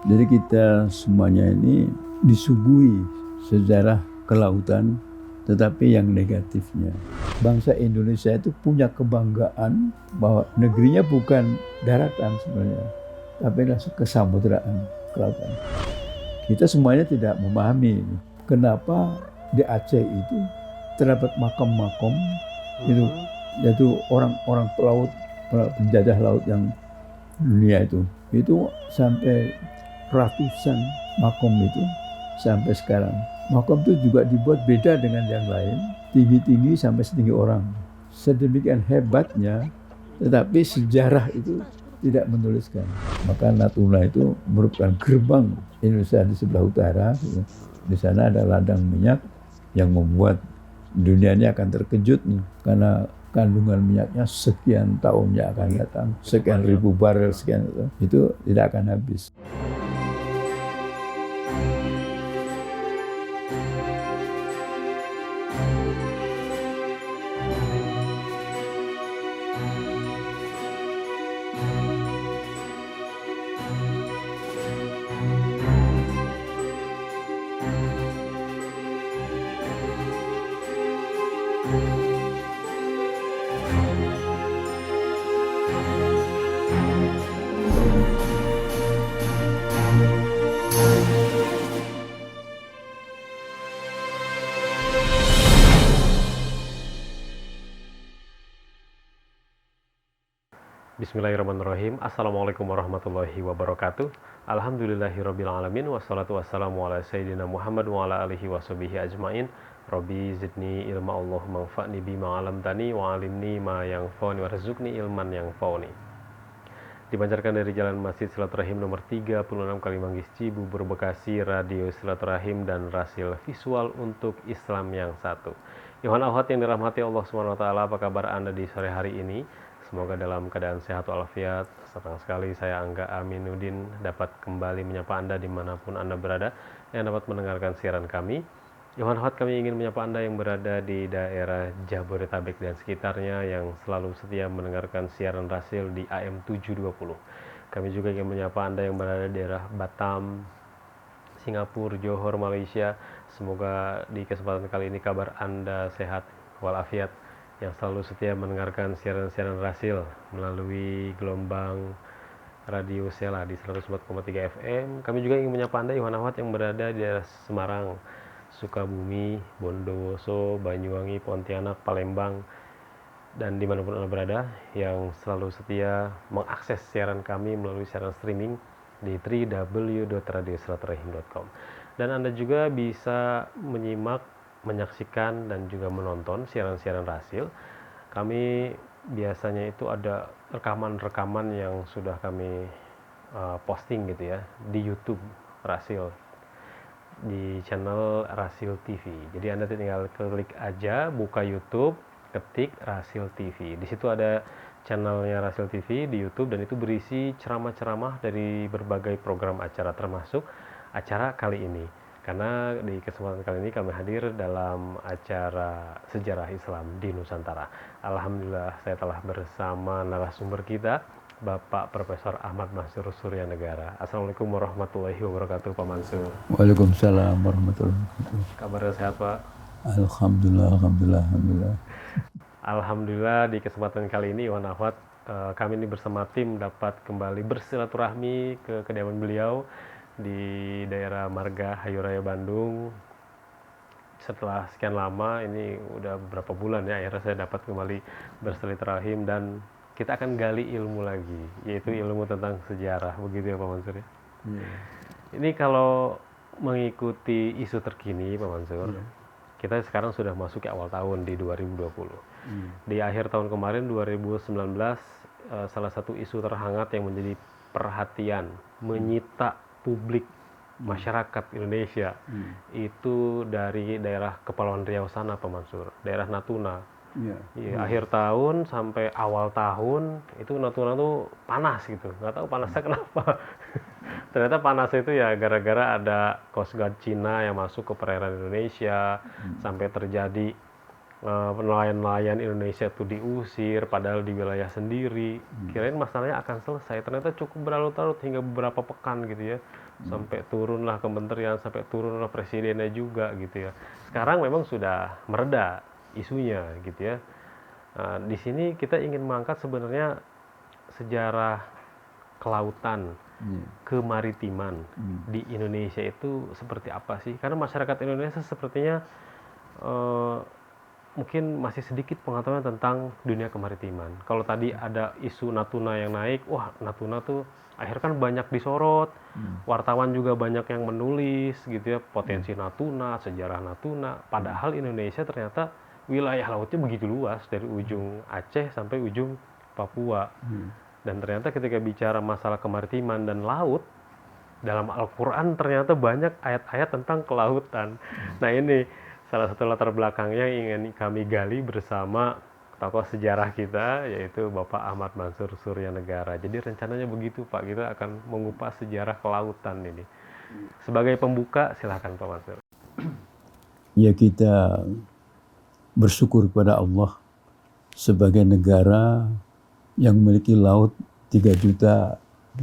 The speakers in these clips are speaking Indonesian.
Jadi kita semuanya ini disuguhi sejarah kelautan, tetapi yang negatifnya. Bangsa Indonesia itu punya kebanggaan bahwa negerinya bukan daratan sebenarnya, tapi adalah kesamudraan, kelautan. Kita semuanya tidak memahami ini. Kenapa di Aceh itu terdapat makam-makam itu, yaitu orang-orang pelaut, penjajah laut yang dunia itu sampai ratusan makam itu sampai sekarang. Makam itu juga dibuat beda dengan yang lain, tinggi-tinggi sampai setinggi orang. Sedemikian hebatnya, tetapi sejarah itu tidak menuliskan. Maka Natuna itu merupakan gerbang Indonesia di sebelah utara. Di sana ada ladang minyak yang membuat dunia ini akan terkejut nih, karena kandungan minyaknya sekian tahun yang akan datang, sekian ribu barel, sekian itu tidak akan habis. Bismillahirrahmanirrahim. Assalamualaikum warahmatullahi wabarakatuh. Alhamdulillahirrabbilalamin. Wassalatu wassalamu ala sayyidina Muhammad wa ala alihi wa sahbihi ajmain. Rabbi zidni ilma Allahumma anfa'ni bima 'allamtani wa 'allimni ma yanfa'uni warzuqni ilman yanfa'uni. Dipancarkan dari Jalan Masjid Silaturahim nomor 36 Kalimanggis Cibubur Bekasi, Radio Silaturahim dan Rasil Visual untuk Islam yang satu. Yohan Ahad yang dirahmati Allah SWT, apa kabar Anda di sore hari ini? Semoga dalam keadaan sehat walafiat. Senang sekali saya Angga Aminuddin dapat kembali menyapa Anda dimanapun Anda berada yang dapat mendengarkan siaran kami. Yohan Ahad, kami ingin menyapa Anda yang berada di daerah Jabodetabek dan sekitarnya yang selalu setia mendengarkan siaran Rasil di AM 720. Kami juga ingin menyapa Anda yang berada di daerah Batam, Singapura, Johor, Malaysia. Semoga di kesempatan kali ini kabar Anda sehat walafiat, yang selalu setia mendengarkan siaran-siaran Rasil melalui gelombang Radio Sela di 104,3 FM. Kami juga ingin menyapa Anda Yohan Ahad yang berada di daerah Semarang, Sukabumi, Bondowoso, Banyuwangi, Pontianak, Palembang, dan dimanapun Anda berada yang selalu setia mengakses siaran kami melalui siaran streaming di www.radiosilaturahim.com. Dan Anda juga bisa menyimak, menyaksikan dan juga menonton siaran-siaran Rasil. Kami biasanya itu ada rekaman-rekaman yang sudah kami posting gitu ya di YouTube Rasil, di channel Rasil TV. Jadi Anda tinggal klik aja, buka YouTube, ketik Rasil TV. Di situ ada channelnya Rasil TV di YouTube, dan itu berisi ceramah-ceramah dari berbagai program acara, termasuk acara kali ini. Karena di kesempatan kali ini kami hadir dalam acara Sejarah Islam di Nusantara. Alhamdulillah saya telah bersama narasumber kita, Bapak Profesor Ahmad Mansur Suryanegara. Assalamualaikum warahmatullahi wabarakatuh, Pak Mansur. Waalaikumsalam warahmatullahi wabarakatuh. Kabarnya sehat, Pak? Alhamdulillah, alhamdulillah, alhamdulillah. Alhamdulillah di kesempatan kali ini Yohan Ahad, kami ini bersama tim dapat kembali bersilaturahmi ke kediaman beliau di daerah Marga Hayuraya Bandung. Setelah sekian lama, ini udah beberapa bulan ya, akhirnya saya dapat kembali bersilaturahim dan kita akan gali ilmu lagi, yaitu ilmu tentang sejarah, begitu ya Pak Mansur ya? Ini kalau mengikuti isu terkini Pak Mansur, kita sekarang sudah masuk ke awal tahun di 2020. Di akhir tahun kemarin 2019, salah satu isu terhangat yang menjadi perhatian, menyita publik masyarakat Indonesia itu dari daerah Kepulauan Riau sana, Pak Mansur, daerah Natuna. Akhir tahun sampai awal tahun itu Natuna tuh panas gitu, nggak tahu panasnya kenapa. Ternyata panasnya itu ya gara-gara ada Coast Guard Cina yang masuk ke perairan Indonesia, sampai terjadi nelayan-nelayan Indonesia itu diusir padahal di wilayah sendiri. Kirain masalahnya akan selesai, ternyata cukup berlarut-larut hingga beberapa pekan gitu ya. sampai turunlah kementerian, sampai turunlah presidennya juga gitu ya. Sekarang memang sudah mereda isunya gitu ya. Nah, di sini kita ingin mengangkat sebenarnya sejarah kelautan, kemaritiman di Indonesia itu seperti apa sih? Karena masyarakat Indonesia sepertinya eh, mungkin masih sedikit pengetahuan tentang dunia kemaritiman. Kalau tadi ada isu Natuna yang naik, wah Natuna tuh akhirnya kan banyak disorot, wartawan juga banyak yang menulis gitu ya, potensi Natuna, sejarah Natuna. Padahal Indonesia ternyata wilayah lautnya begitu luas dari ujung Aceh sampai ujung Papua. Dan ternyata ketika bicara masalah kemaritiman dan laut, dalam Al-Quran ternyata banyak ayat-ayat tentang kelautan. Nah ini salah satu latar belakangnya yang ingin kami gali bersama tokoh sejarah kita, yaitu Bapak Ahmad Mansur Suryanegara. Jadi rencananya begitu Pak, kita akan mengupas sejarah kelautan ini. Sebagai pembuka, silahkan Pak Mansur. Ya, kita bersyukur kepada Allah sebagai negara yang memiliki laut 3.200.000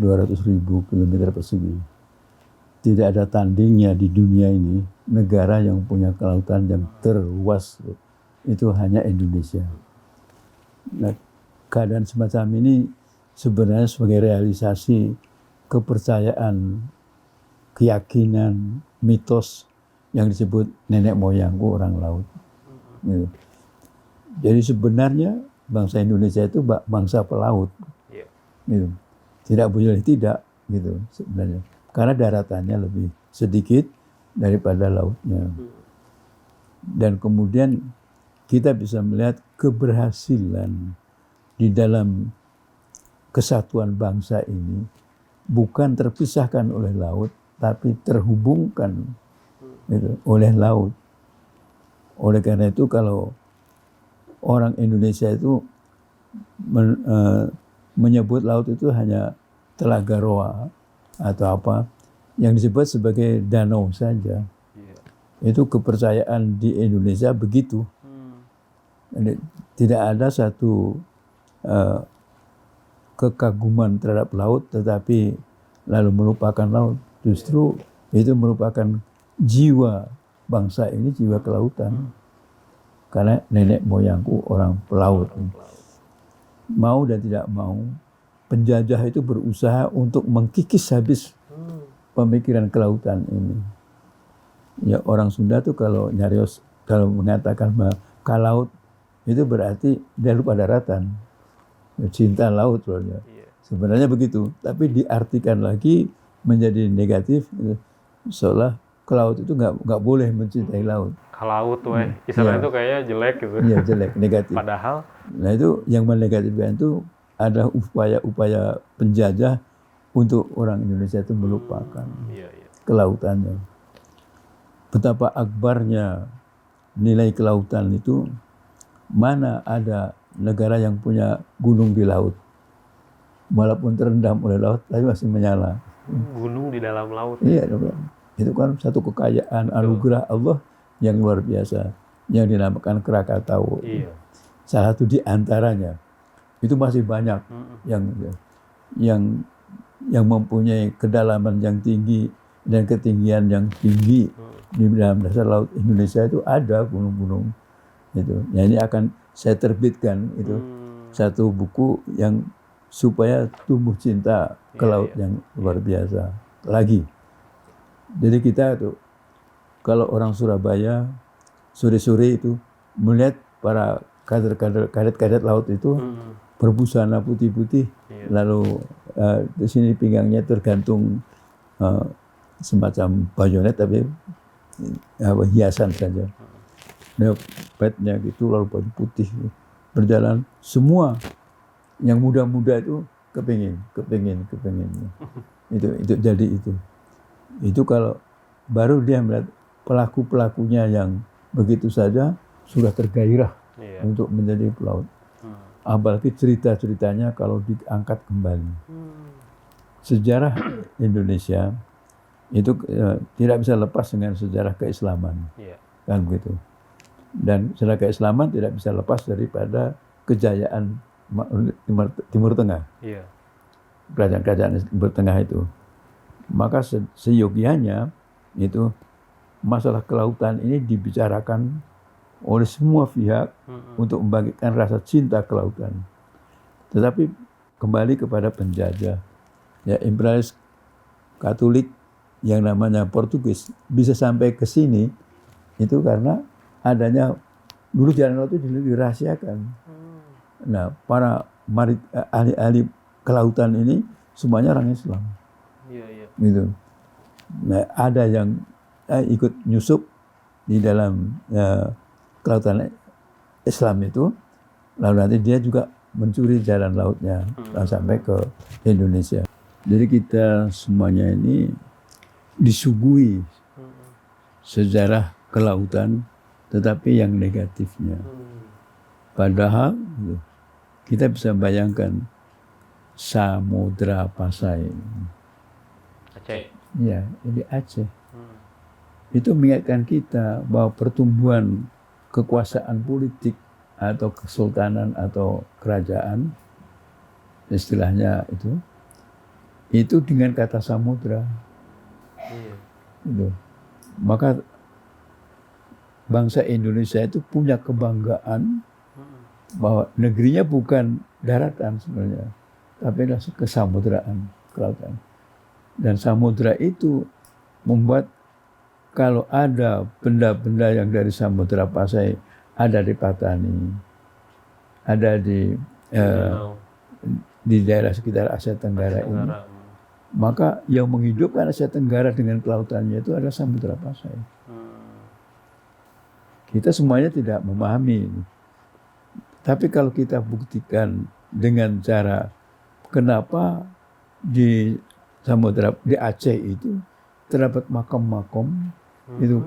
kilometer persegi. Tidak ada tandingnya di dunia ini negara yang punya kelautan yang terluas, itu hanya Indonesia. Nah, keadaan semacam ini sebenarnya sebagai realisasi kepercayaan, keyakinan, mitos yang disebut nenek moyangku orang laut. Gitu. Jadi sebenarnya bangsa Indonesia itu bangsa pelaut. Gitu. Tidak boleh tidak gitu sebenarnya. Karena daratannya lebih sedikit daripada lautnya. Dan kemudian kita bisa melihat keberhasilan di dalam kesatuan bangsa ini bukan terpisahkan oleh laut, tapi terhubungkan gitu, oleh laut. Oleh karena itu kalau orang Indonesia itu menyebut laut itu hanya Telaga Roa atau apa yang disebut sebagai danau saja. Itu kepercayaan di Indonesia begitu. Tidak ada satu kekaguman terhadap laut tetapi lalu melupakan laut. Justru itu merupakan jiwa bangsa ini, jiwa kelautan. Karena nenek moyangku orang pelaut. Mau dan tidak mau, penjajah itu berusaha untuk mengkikis habis pemikiran kelautan ini. Ya, orang Sunda tuh kalau nyarios, kalau mengatakan kalaut itu berarti dia lupa daratan, cinta laut soalnya. Sebenarnya begitu, tapi diartikan lagi menjadi negatif, seolah ke laut itu nggak boleh mencintai laut. Laut, istilahnya itu kayaknya jelek gitu. Iya, jelek, negatif. Padahal, nah itu yang menegatifkan itu ada upaya-upaya penjajah untuk orang Indonesia itu melupakan kelautannya. Betapa akbarnya nilai kelautan itu, mana ada negara yang punya gunung di laut. Walaupun terendam oleh laut, tapi masih menyala. Gunung di dalam laut. Iya, itu kan satu kekayaan anugerah Allah yang luar biasa, yang dinamakan Krakatau. Iya. Salah satu di antaranya. Itu masih banyak yang mempunyai kedalaman yang tinggi dan ketinggian yang tinggi di dalam dasar laut Indonesia itu ada gunung-gunung itu. Ya, ini akan saya terbitkan itu satu buku yang supaya tumbuh cinta ke laut yang luar biasa lagi. Jadi kita tuh kalau orang Surabaya sore-sore itu melihat para kadet-kadet laut itu berbusana putih-putih, lalu di sini pinggangnya tergantung semacam bayonet tapi hiasan saja. Petnya gitu, lalu baju putih berjalan. Semua yang muda-muda itu kepingin. Itu jadi itu. Itu kalau baru dia melihat pelaku-pelakunya yang begitu saja sudah tergairah untuk menjadi pelaut. Apalagi cerita-ceritanya kalau diangkat kembali. Sejarah Indonesia itu tidak bisa lepas dengan sejarah keislaman. Kan begitu. Dan sejarah keislaman tidak bisa lepas daripada kejayaan Timur Tengah. Kerajaan-kerajaan Timur Tengah itu. Maka seyogianya itu masalah kelautan ini dibicarakan oleh semua pihak untuk membangkitkan rasa cinta kelautan. Tetapi kembali kepada penjajah, ya imperialis Katolik yang namanya Portugis bisa sampai ke sini itu karena adanya dulu jalan laut itu dirahasiakan. Nah, para ahli-ahli kelautan ini semuanya orang Islam. Gitu. Nah, ada yang ikut nyusup di dalam kelautan Islam itu, lalu nanti dia juga mencuri jalan lautnya sampai ke Indonesia. Jadi kita semuanya ini disuguhi sejarah kelautan, tetapi yang negatifnya. Padahal kita bisa bayangkan Samudra Pasai. Aceh. Ya, di Aceh. Itu mengingatkan kita bahwa pertumbuhan kekuasaan politik atau kesultanan atau kerajaan, istilahnya itu dengan kata samudra. Itu. Maka bangsa Indonesia itu punya kebanggaan bahwa negerinya bukan daratan sebenarnya, tapi adalah kesamudraan, kelautan. Dan samudra itu membuat kalau ada benda-benda yang dari Samudra Pasai, ada di Patani, ada di daerah sekitar Asia Tenggara ini, maka yang menghidupkan Asia Tenggara dengan kelautannya itu adalah Samudra Pasai. Kita semuanya tidak memahami ini. Tapi kalau kita buktikan dengan cara kenapa di Samudra di Aceh itu terdapat makam-makam itu,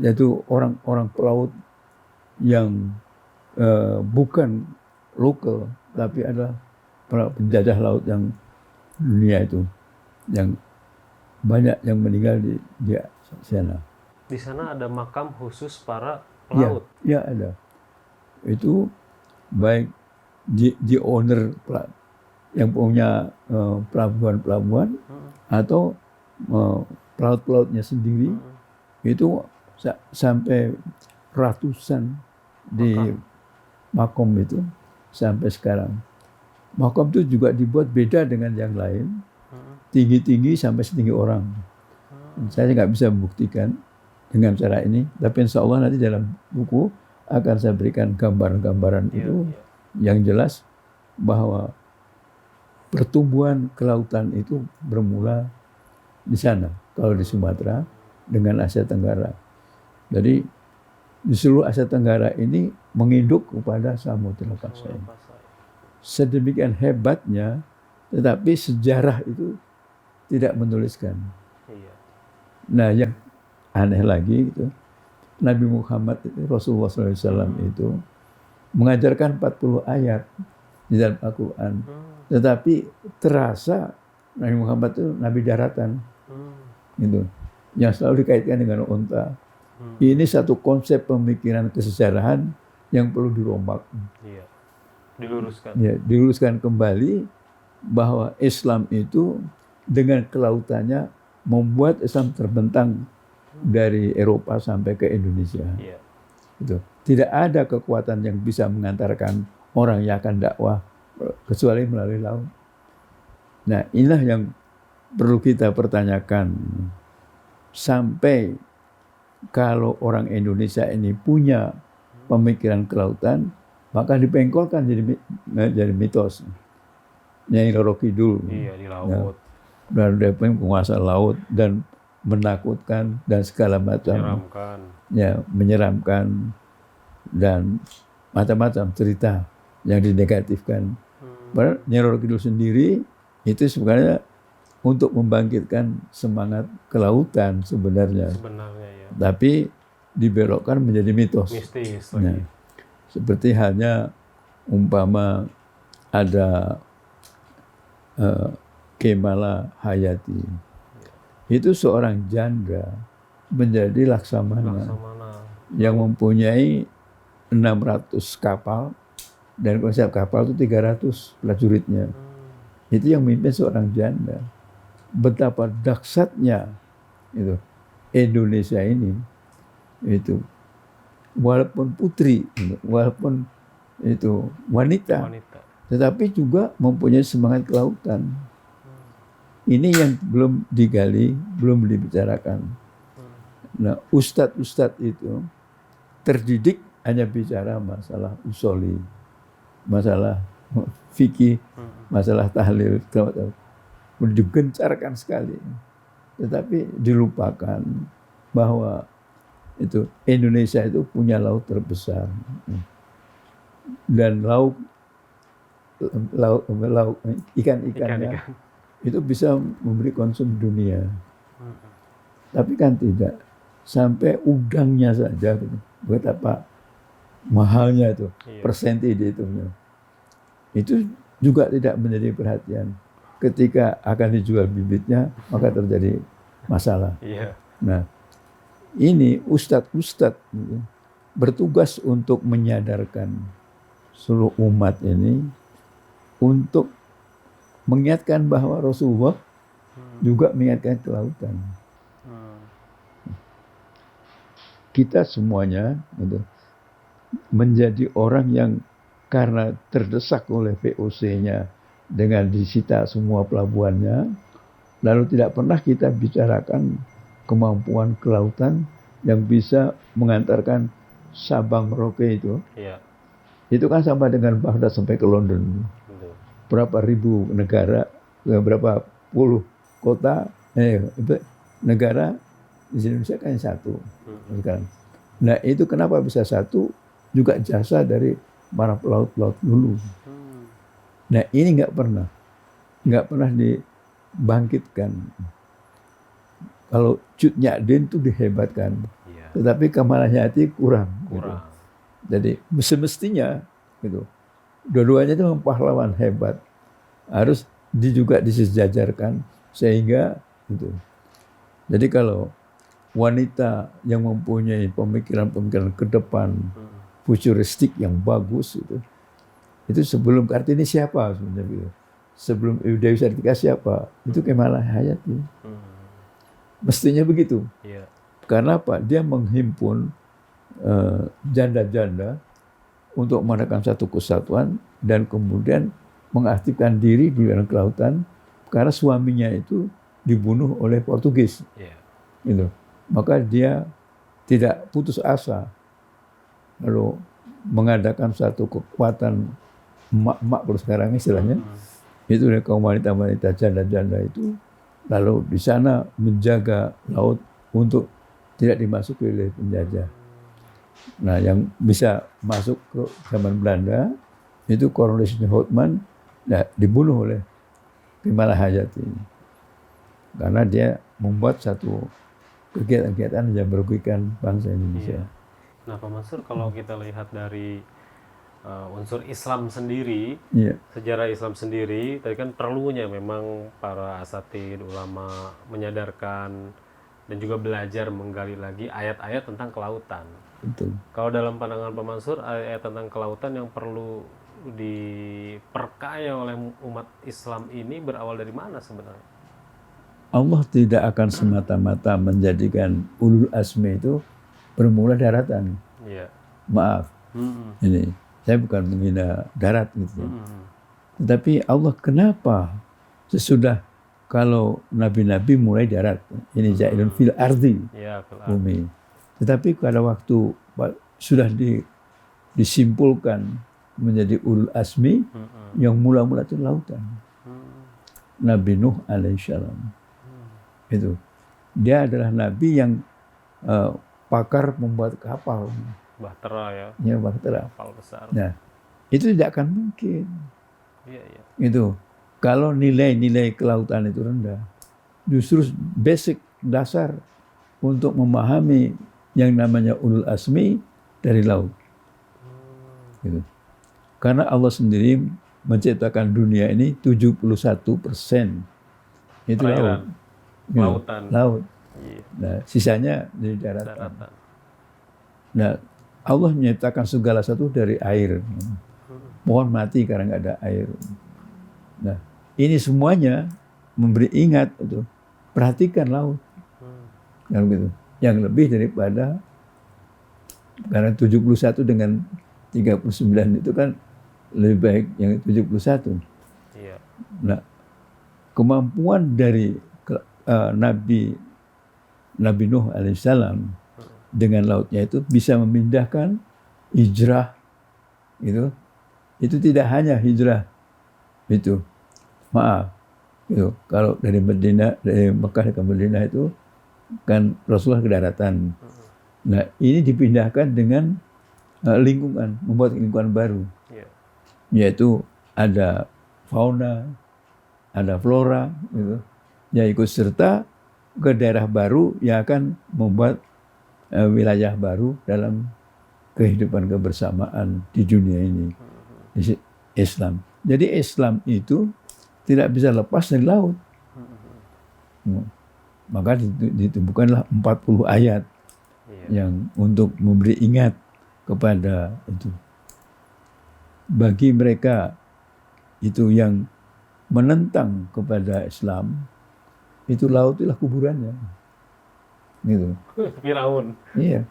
yaitu orang-orang pelaut yang bukan lokal tapi adalah penjajah laut yang dunia itu, yang banyak yang meninggal di sana. Di sana ada makam khusus para pelaut. Ya ada. Itu baik di owner yang punya pelabuhan-pelabuhan atau pelaut-pelautnya sendiri, itu sampai ratusan di makom itu sampai sekarang. Makom itu juga dibuat beda dengan yang lain, tinggi-tinggi sampai setinggi orang. Saya nggak bisa membuktikan dengan cara ini, tapi insya Allah nanti dalam buku akan saya berikan gambaran-gambaran itu yang jelas bahwa pertumbuhan kelautan itu bermula di sana, kalau di Sumatera dengan Asia Tenggara. Jadi di seluruh Asia Tenggara ini menginduk kepada Samudra Pasai. Sedemikian hebatnya, tetapi sejarah itu tidak menuliskan. Nah, yang aneh lagi Nabi Muhammad Rasulullah SAW itu mengajarkan 40 ayat di dalam Al-Quran, tetapi terasa Nabi Muhammad itu Nabi daratan, gitu, yang selalu dikaitkan dengan unta. Ini satu konsep pemikiran kesejarahan yang perlu dirombak. Diluruskan. Ya, diluruskan kembali bahwa Islam itu dengan kelautannya membuat Islam terbentang dari Eropa sampai ke Indonesia. Gitu. Tidak ada kekuatan yang bisa mengantarkan orang yang akan dakwah kecuali melalui laut. Nah, inilah yang perlu kita pertanyakan. Sampai kalau orang Indonesia ini punya pemikiran kelautan, maka dipengkolkan jadi mitos. Nyai Roro Kidul. Di laut. Dan dia penguasa laut dan menakutkan dan segala macam. Menyeramkan dan macam-macam cerita yang dinegatifkan. Padahal Nyai Roro Kidul sendiri itu sebenarnya untuk membangkitkan semangat kelautan sebenarnya. Tapi dibelokkan menjadi mitos. Mistis lagi. Seperti halnya umpama ada Kemala Hayati. Itu seorang janda menjadi laksamana yang mempunyai 600 kapal dan konsep kapal itu 300 prajuritnya. Itu yang memimpin seorang janda. betapa dahsyatnya itu Indonesia ini, itu walaupun putri, walaupun itu wanita, tetapi juga mempunyai semangat kelautan. Ini yang belum digali, belum dibicarakan. Nah, ustadz-ustadz itu terdidik hanya bicara masalah usoli, masalah fikih, masalah tahlil, digencarkan sekali. Tetapi dilupakan bahwa itu Indonesia itu punya laut terbesar. Dan ikan-ikannya itu bisa memberi konsum dunia. Tapi kan tidak. Sampai udangnya saja, betapa mahalnya itu, persenti dihitungnya. Itu juga tidak menjadi perhatian. Ketika akan dijual bibitnya, maka terjadi masalah. Nah, ini ustadz-ustadz bertugas untuk menyadarkan seluruh umat ini untuk mengingatkan bahwa Rasulullah juga mengingatkan kelautan. Kita semuanya menjadi orang yang karena terdesak oleh VOC-nya dengan disita semua pelabuhannya, lalu tidak pernah kita bicarakan kemampuan kelautan yang bisa mengantarkan Sabang Merauke itu. Itu kan sama dengan Baghdad sampai ke London. Berapa ribu negara, berapa puluh kota, negara di Indonesia kan satu. Nah itu kenapa bisa satu? Juga jasa dari para pelaut-pelaut dulu. Nah ini nggak pernah dibangkitkan. Kalau Cut Nyak-Dien itu dihebatkan, tetapi Kamal Hayati kurang. Gitu. Jadi semestinya gitu, dua-duanya itu pahlawan hebat, harus juga disejajarkan sehingga itu. Jadi kalau wanita yang mempunyai pemikiran-pemikiran ke depan, futuristik yang bagus itu sebelum Kartini siapa sebenarnya? Sebelum Dewi Sartika siapa? Itu Kamal Hayati. Mestinya begitu. Karena apa? Dia menghimpun janda-janda untuk mengadakan satu kesatuan dan kemudian mengaktifkan diri di dalam kelautan karena suaminya itu dibunuh oleh Portugis. Gitu. Maka dia tidak putus asa, lalu mengadakan satu kekuatan emak-emak kalau sekarang istilahnya, itu dari kaum wanita-wanita janda-janda itu, lalu di sana menjaga laut untuk tidak dimasuki oleh penjajah. Nah, yang bisa masuk ke zaman Belanda itu Cornelis Houtman, dibunuh oleh Kamal Hayati karena dia membuat satu kegiatan-kegiatan yang merugikan bangsa Indonesia. Nah, Pak Mansur, kalau kita lihat dari unsur Islam sendiri, sejarah Islam sendiri, tadi kan perlunya memang para asatid, ulama menyadarkan dan juga belajar menggali lagi ayat-ayat tentang kelautan. Betul. Kalau dalam pandangan Pak Mansur, ayat tentang kelautan yang perlu diperkaya oleh umat Islam ini berawal dari mana sebenarnya? Allah tidak akan semata-mata menjadikan ulul azmi itu bermula daratan. Maaf, ini saya bukan menghina darat gitu. Tetapi Allah kenapa sesudah kalau nabi-nabi mulai darat, ini ja'ilun fil ardi, bumi. Tetapi pada waktu sudah disimpulkan menjadi ulul azmi, yang mula-mula itu lautan. Nabi Nuh alaihissalam. Itu dia adalah nabi yang pakar membuat kapal. Bahtera bahtera. Kapal besar. Nah, itu tidak akan mungkin. Itu kalau nilai-nilai kelautan itu rendah. Justru basic dasar untuk memahami yang namanya ulul azmi dari laut. Gitu. Karena Allah sendiri menciptakan dunia ini 71% itu laut. Laut. Nah, sisanya dari daratan. Nah, Allah menciptakan segala sesuatu dari air. Pohon mati karena nggak ada air. Nah, ini semuanya memberi ingat itu, perhatikan laut. Kan begitu. Yang lebih daripada, karena 71 dengan 39 itu kan lebih baik yang 71. Iya. Nah, kemampuan dari Nabi Nuh alaihissalam dengan lautnya itu bisa memindahkan hijrah gitu. Itu tidak hanya hijrah itu, maaf, gitu. Kalau dari Mekah ke Madinah itu kan Rasulullah ke daratan. Nah, ini dipindahkan dengan lingkungan, membuat lingkungan baru, yaitu ada fauna, ada flora, gitu, yang ikut serta ke daerah baru yang akan membuat wilayah baru dalam kehidupan kebersamaan di dunia ini, Islam. Jadi Islam itu tidak bisa lepas dari laut. Maka ditemukanlah 40 ayat yang untuk memberi ingat kepada itu. Bagi mereka itu yang menentang kepada Islam, itu laut itulah kuburannya. Gitu. Firaun. Iya.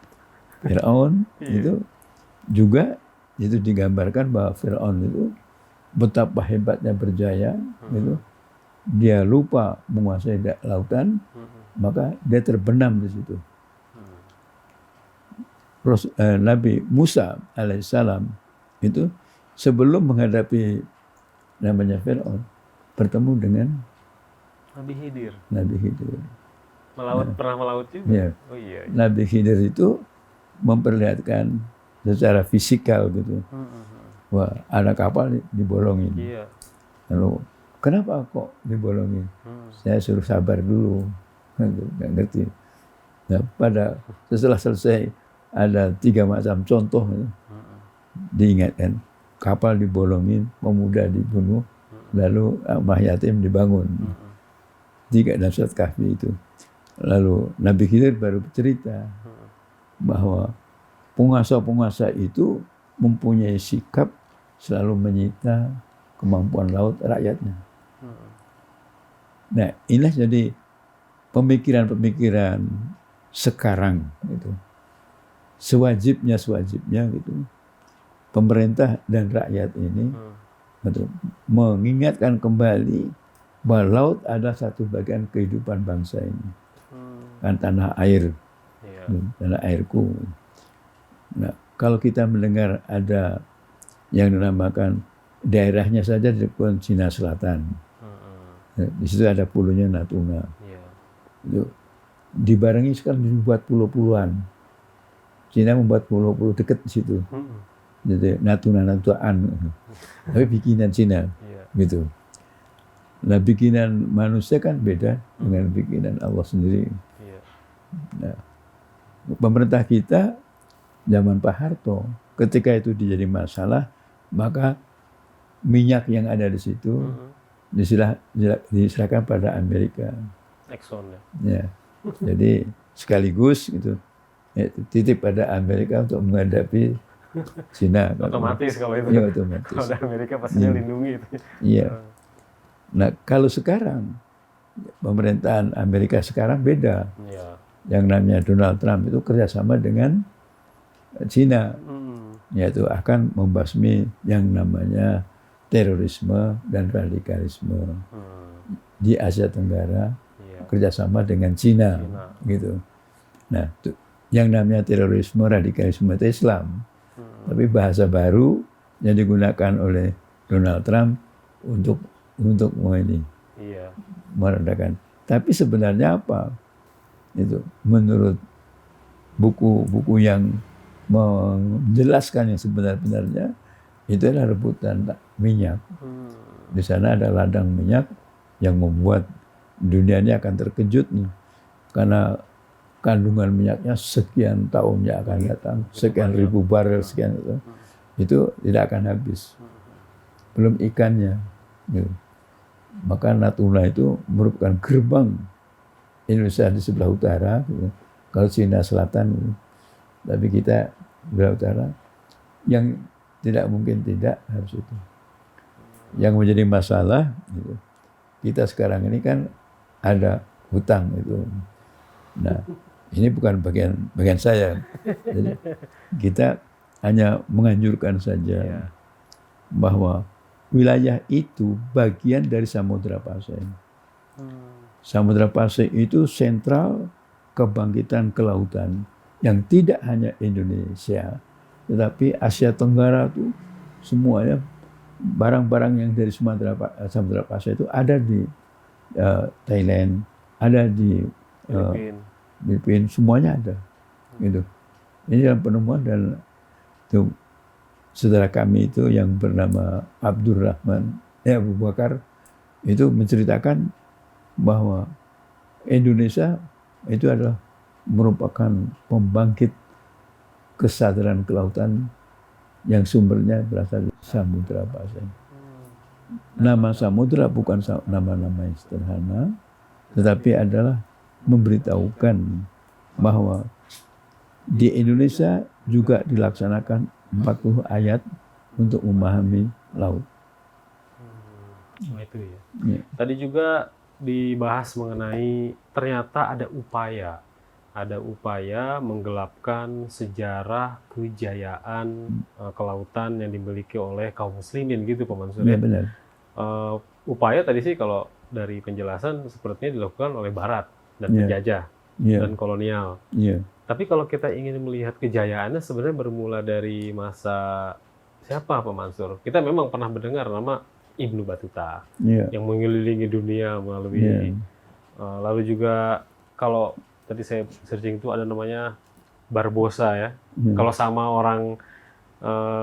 Firaun itu juga itu digambarkan bahwa Firaun itu betapa hebatnya berjaya, gitu. Dia lupa menguasai lautan, maka dia terbenam di situ. Nabi Musa alaihissalam itu sebelum menghadapi namanya Firaun bertemu dengan Nabi Khidir. Pernah melaut juga? Ya. Oh iya. Nabi Khidir itu memperlihatkan secara fisikal gitu. Wah, ada kapal dibolongin. Iya. Lalu, kenapa kok dibolongin? Saya suruh sabar dulu. Nggak ngerti. Nah, setelah selesai ada 3 macam contoh. Diingatkan. Kapal dibolongin, pemuda dibunuh, lalu Mbah Yatim dibangun. 3 dalam surat Kahfi itu. Lalu Nabi Khidir baru bercerita bahwa penguasa-penguasa itu mempunyai sikap selalu menyita kemampuan laut rakyatnya. Nah, inilah jadi pemikiran-pemikiran sekarang itu. Sewajibnya gitu. Pemerintah dan rakyat ini betul, mengingatkan kembali bahwa laut adalah satu bagian kehidupan bangsa ini. Kan tanah air, tanah airku. Nah, kalau kita mendengar ada yang dinamakan daerahnya saja di Cina Selatan, di situ ada pulau Natuna. Itu dibarengi sekarang dibuat pulau-puluhan. Cina membuat pulau-pulau dekat di situ. Jadi Natuna-Natuna, tapi bikinan Cina, gitu. Nah, bikinan manusia kan beda dengan bikinan Allah sendiri. Nah, pemerintah kita zaman Pak Harto, ketika itu jadi masalah, maka minyak yang ada di situ diserahkan pada Amerika. Exxon ya. Jadi sekaligus gitu, titip pada Amerika untuk menghadapi Cina. Otomatis kalau itu. Ya, otomatis. Kalau ada Amerika pastinya lindungi itu. Iya. Nah, kalau sekarang pemerintahan Amerika sekarang beda. Yang namanya Donald Trump itu kerjasama dengan Cina, yaitu akan membasmi yang namanya terorisme dan radikalisme di Asia Tenggara, kerjasama dengan Cina. Gitu. Nah, yang namanya terorisme, radikalisme itu Islam, tapi bahasa baru yang digunakan oleh Donald Trump untuk meredakan. Tapi sebenarnya apa? Itu menurut buku-buku yang menjelaskan yang sebenarnya itu adalah rebutan minyak. Di sana ada ladang minyak yang membuat dunia ini akan terkejut nih, karena kandungan minyaknya sekian tahun yang akan datang, sekian ribu barel sekian itu tidak akan habis. Belum ikannya. Gitu. Maka Natuna itu merupakan gerbang Indonesia di sebelah utara, gitu. Kalau Cina Selatan, gitu. Tapi kita sebelah utara, yang tidak mungkin tidak harus itu. Yang menjadi masalah, gitu. kita sekarang ini kan ada hutang itu. Nah, ini bukan bagian saya. Jadi kita hanya menganjurkan saja bahwa wilayah itu bagian dari Samudra Pasai. Samudra Pasai itu sentral kebangkitan kelautan yang tidak hanya Indonesia, tetapi Asia Tenggara itu semuanya barang-barang yang dari Samudra Pasai itu ada di Thailand, ada di Filipina, semuanya ada. Gitu. Ini dalam penemuan dan itu saudara kami itu yang bernama Abdurrahman Abu Bakar itu menceritakan bahwa Indonesia itu adalah merupakan pembangkit kesadaran kelautan yang sumbernya berasal dari Samudra Pasai. Nama samudra bukan nama-nama yang sederhana, tetapi adalah memberitahukan bahwa di Indonesia juga dilaksanakan 40 ayat untuk memahami laut. Itu ya. Tadi juga dibahas mengenai ternyata ada upaya menggelapkan sejarah kejayaan kelautan yang dimiliki oleh kaum muslimin gitu Pak Mansur. Ya benar. Upaya tadi sih kalau dari penjelasan sepertinya dilakukan oleh Barat dan penjajah dan kolonial. Tapi kalau kita ingin melihat kejayaannya sebenarnya bermula dari masa siapa Pak Mansur? Kita memang pernah mendengar nama Ibnu Battuta yang mengelilingi dunia melalui lalu juga kalau tadi saya searching itu ada namanya Barbosa ya. Kalau sama orang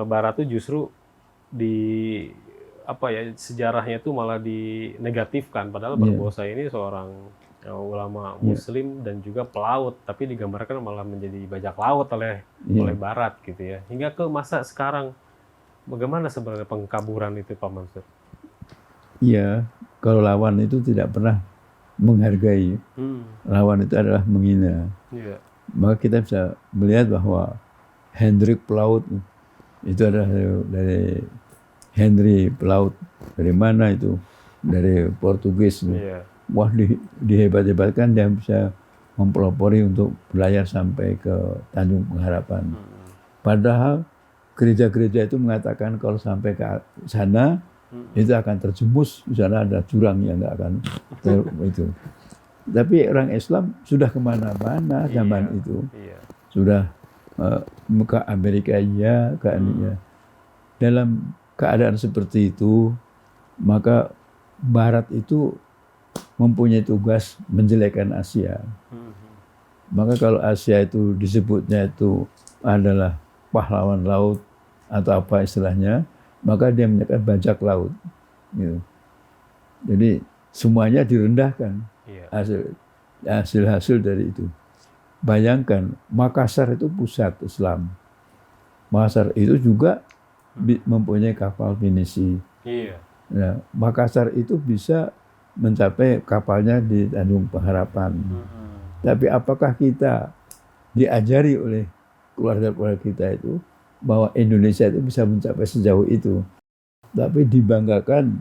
Barat itu justru di sejarahnya itu malah dinegatifkan padahal Barbosa ini seorang ulama Muslim dan juga pelaut, tapi digambarkan malah menjadi bajak laut oleh Barat gitu ya. Hingga ke masa sekarang, bagaimana sebenarnya pengkaburan itu Pak Mansur? Iya, kalau lawan itu tidak pernah menghargai, lawan itu adalah menghina. Maka kita bisa melihat bahwa Hendrik Pelaut itu adalah dari Henry Pelaut, dari mana itu? Dari Portugis. Wah, dihebat-hebatkan dia bisa mempelopori untuk berlayar sampai ke Tanjung Pengharapan. Padahal gereja-gereja itu mengatakan kalau sampai ke sana itu akan terjemus, di sana ada jurang yang nggak akan itu. Tapi orang Islam sudah kemana-mana zaman itu, sudah ke Amerika ke Aninya. Dalam keadaan seperti itu, maka Barat itu mempunyai tugas menjelekkan Asia. Maka kalau Asia itu disebutnya itu adalah pahlawan laut atau apa istilahnya, maka dia menyatakan bajak laut. Gitu. Jadi semuanya direndahkan hasil-hasil dari itu. Bayangkan Makassar itu pusat Islam. Makassar itu juga mempunyai kapal pinisi. Nah, Makassar itu bisa mencapai kapalnya di Tanjung Pengharapan. Tapi apakah kita diajari oleh keluarga-keluarga kita itu bahwa Indonesia itu bisa mencapai sejauh itu? Tapi dibanggakan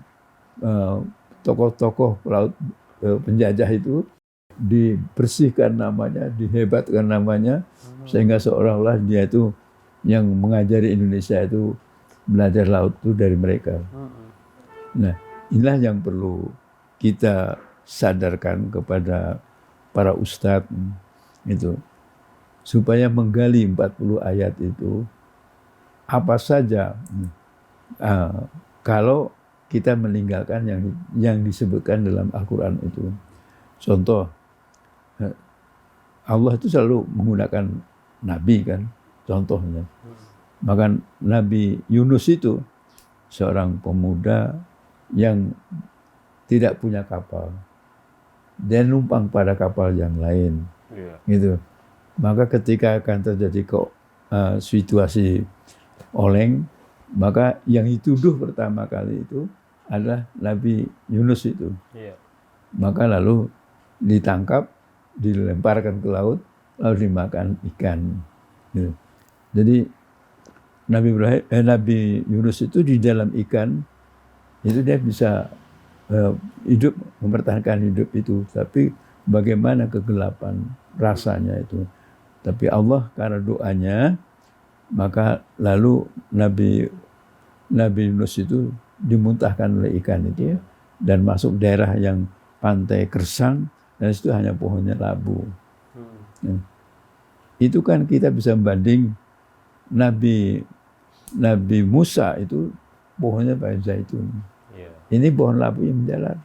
tokoh-tokoh pelaut penjajah itu dibersihkan namanya, dihebatkan namanya, sehingga seolah-olah dia itu yang mengajari Indonesia itu belajar laut itu dari mereka. Nah, inilah yang perlu kita sadarkan kepada para ustadz itu supaya menggali 40 ayat itu apa saja kalau kita meninggalkan yang disebutkan dalam Al-Quran itu. Contoh, Allah itu selalu menggunakan nabi kan, contohnya. Bahkan Nabi Yunus itu seorang pemuda yang tidak punya kapal. Dia numpang pada kapal yang lain. Gitu. Maka ketika akan terjadi situasi oleng, maka yang dituduh pertama kali itu adalah Nabi Yunus itu. Maka lalu ditangkap, dilemparkan ke laut, lalu dimakan ikan. Gitu. Jadi Nabi Yunus itu di dalam ikan itu dia bisa hidup, mempertahankan hidup itu, tapi bagaimana kegelapan rasanya itu. Tapi Allah karena doanya, maka lalu Nabi Yunus itu dimuntahkan oleh ikan itu dan masuk daerah yang pantai gersang, dan itu hanya pohonnya labu. Itu kan kita bisa membanding Nabi Musa itu pohonnya pohon zaitun. Ini pohon labu yang menjalar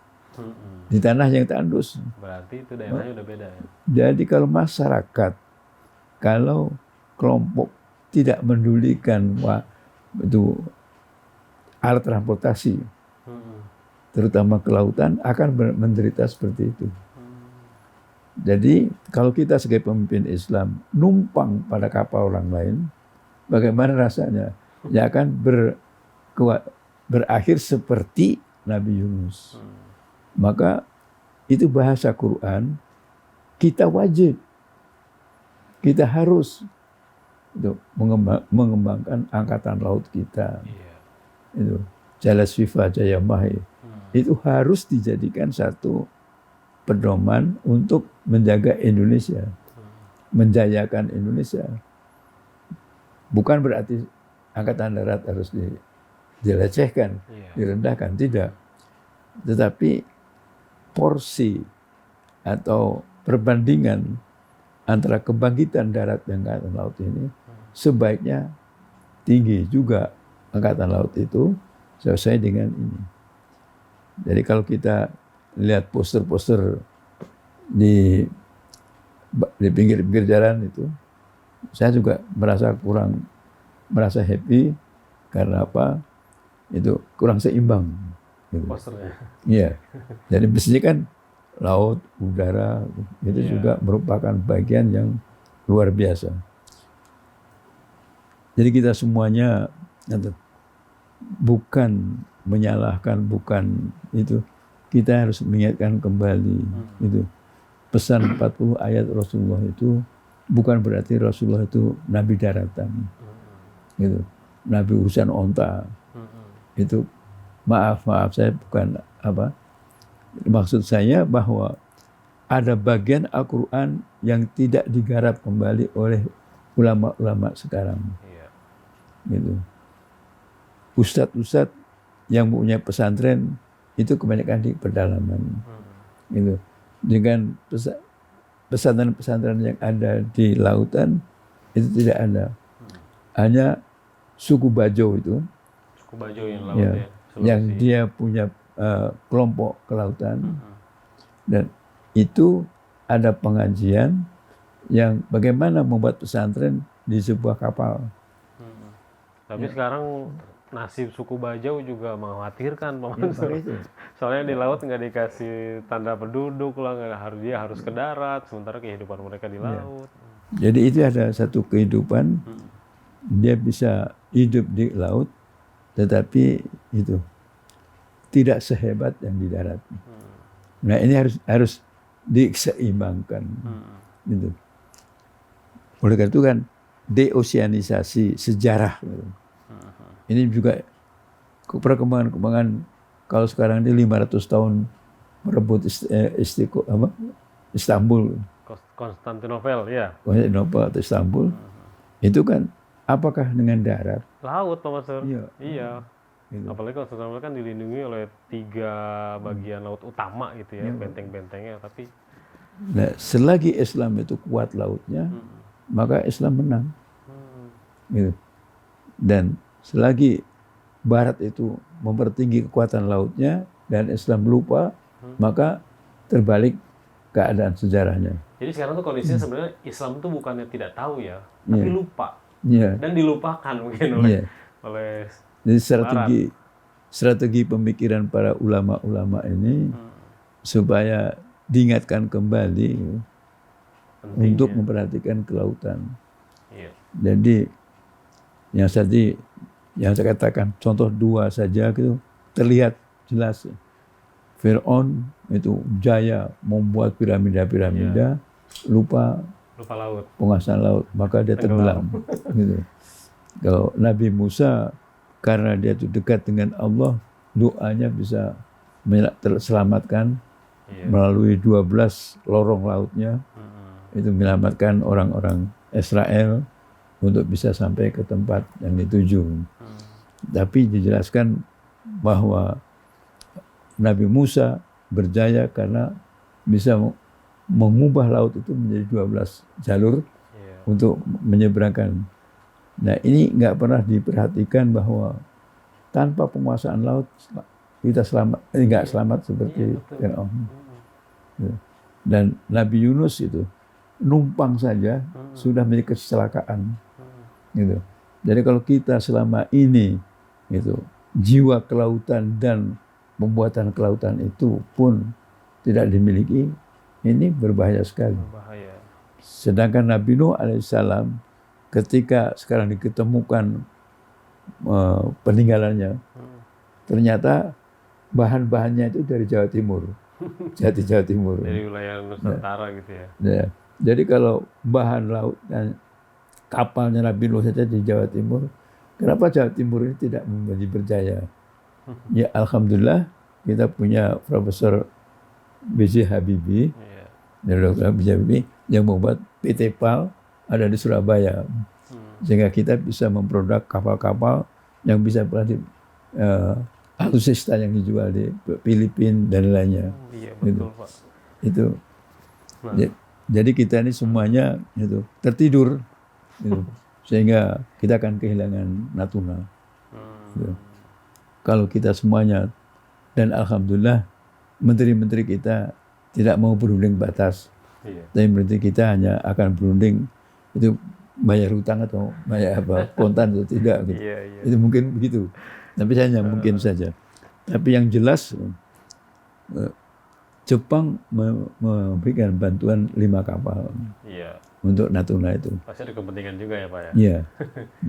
di tanah yang tandus. Berarti itu daerahnya udah beda ya? Jadi kalau masyarakat, kalau kelompok tidak mendulikan itu alat transportasi, terutama ke lautan, akan menderita seperti itu. Jadi kalau kita sebagai pemimpin Islam numpang pada kapal orang lain, bagaimana rasanya? Ya akan berakhir seperti Nabi Yunus. Maka itu bahasa Quran, kita wajib, kita harus itu mengembangkan angkatan laut kita. Itu Jalasviva Jaya Mahe. Itu harus dijadikan satu pedoman untuk menjaga Indonesia, menjayakan Indonesia. Bukan berarti angkatan darat harus dilecehkan, direndahkan, tidak. Tetapi porsi atau perbandingan antara kebangkitan darat dan angkatan laut ini sebaiknya tinggi juga angkatan laut itu sesuai dengan ini. Jadi kalau kita lihat poster-poster di pinggir-pinggir jalan itu, saya juga merasa happy karena apa? Itu kurang seimbang. Gitu. Posternya. Iya. Jadi mestinya kan laut, udara itu juga merupakan bagian yang luar biasa. Jadi kita semuanya bukan menyalahkan, bukan itu. Kita harus mengingatkan kembali itu. Pesan 40 ayat Rasulullah itu bukan berarti Rasulullah itu nabi daratan. Gitu. Nabi urusan onta. Itu maaf saya bukan apa. Maksud saya bahwa ada bagian Al-Qur'an yang tidak digarap kembali oleh ulama-ulama sekarang. Gitu. Ustadz-ustadz yang punya pesantren itu kebanyakan di pedalaman. Gitu. Dengan pesantren-pesantren yang ada di lautan itu tidak ada. Hanya suku Bajo itu. Suku Bajo yang laut ya. Yang dia punya kelompok kelautan. Dan itu ada pengajian yang bagaimana membuat pesantren di sebuah kapal. Tapi sekarang nasib suku Bajau juga mengkhawatirkan, Pak Mansur. Soalnya di laut nggak dikasih tanda penduduk lah, dia harus ke darat, sementara kehidupan mereka di laut. Jadi itu ada satu kehidupan, dia bisa hidup di laut, tetapi itu tidak sehebat yang di darat. Nah ini harus diseimbangkan. Gitu. Oleh karena itu kan deoseanisasi sejarah. Gitu. Ini juga perkembangan kalau sekarang ini 500 tahun merebut Istanbul. Konstantinopel, ya. Konstantinopel atau Istanbul. Itu kan apakah dengan darat? Laut, Pak Mansur. Iya. Gitu. Apalagi Konstantinopel kan dilindungi oleh 3 bagian laut utama gitu ya, benteng-bentengnya. Tapi selagi Islam itu kuat lautnya, maka Islam menang. Gitu. Dan selagi Barat itu mempertinggi kekuatan lautnya dan Islam lupa, maka terbalik keadaan sejarahnya. Jadi sekarang tuh kondisinya sebenarnya Islam tuh bukannya tidak tahu ya, tapi lupa. Dan dilupakan mungkin oleh jadi strategi pemikiran para ulama-ulama ini supaya diingatkan kembali untuk memperhatikan kelautan. Jadi yang saya katakan contoh 2 saja gitu terlihat jelas. Fir'aun itu jaya membuat piramida, lupa laut, penguasaan laut, maka dia tenggelam. Gitu. Kalau Nabi Musa karena dia itu dekat dengan Allah, doanya bisa terselamatkan Iya. melalui 12 lorong lautnya, itu menyelamatkan orang-orang Israel untuk bisa sampai ke tempat yang dituju. Tapi dijelaskan bahwa Nabi Musa berjaya karena bisa mengubah laut itu menjadi 12 jalur Iya. untuk menyeberangkan. Nah, ini nggak pernah diperhatikan bahwa tanpa penguasaan laut kita nggak selamat seperti Firaun. Dan Nabi Yunus itu numpang saja sudah menjadi kecelakaan. Gitu. Jadi kalau kita selama ini gitu, jiwa kelautan dan pembuatan kelautan itu pun tidak dimiliki, ini berbahaya sekali. Berbahaya. Sedangkan Nabi Nuh alaihissalam ketika sekarang diketemukan peninggalannya, ternyata bahan-bahannya itu dari Jawa Timur, Jawa Timur. Dari wilayah Nusantara gitu ya. Ya. Jadi kalau bahan laut dan kapalnya Nabi Nuh saja di Jawa Timur, kenapa Jawa Timur ini tidak menjadi berjaya? Ya alhamdulillah kita punya Profesor B.J. Habibie, Dr. B.J. Habibie yang membuat PT PAL ada di Surabaya, sehingga kita bisa memproduk kapal-kapal yang bisa berarti alutsista yang dijual di Filipina dan lainnya. Iya betul gitu. Pak. Itu. Jadi kita ini semuanya itu tertidur, gitu. Sehingga kita akan kehilangan Natuna. Gitu. Kalau kita semuanya, dan alhamdulillah menteri-menteri kita tidak mau berunding batas, tapi menteri kita hanya akan berunding itu bayar hutang atau bayar apa kontan atau tidak gitu. Itu mungkin begitu. Tapi saya hanya mungkin saja. Tapi yang jelas Jepang memberikan bantuan 5 kapal untuk Natuna itu. Pasti ada kepentingan juga ya Pak ya? Iya.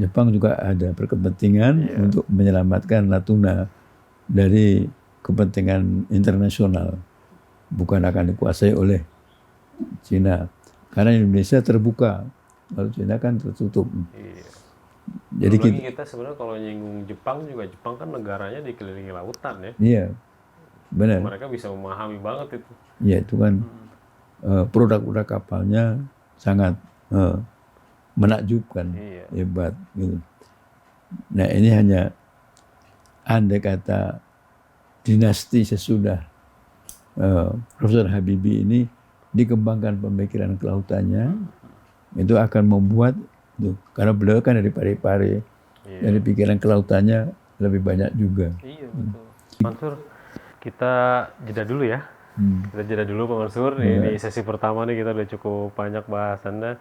Jepang juga ada berkepentingan untuk menyelamatkan Natuna dari kepentingan internasional. Bukan akan dikuasai oleh Cina. Karena Indonesia terbuka, kalau Cina kan tertutup. Iya. Jadi kita sebenarnya kalau nyinggung Jepang juga, Jepang kan negaranya dikelilingi lautan ya. Iya, benar. Mereka bisa memahami banget itu. Iya, itu kan produk-produk kapalnya sangat menakjubkan, hebat gitu. Nah ini hanya andai kata dinasti sesudah Profesor Habibie ini dikembangkan pemikiran kelautannya, itu akan membuat tuh, karena beliau kan dari Parepare, dari pikiran kelautannya lebih banyak juga. Iya betul. Mansur, kita jeda dulu ya. Kita jeda dulu Pak Mansur. Ini sesi pertama nih kita udah cukup banyak bahasannya.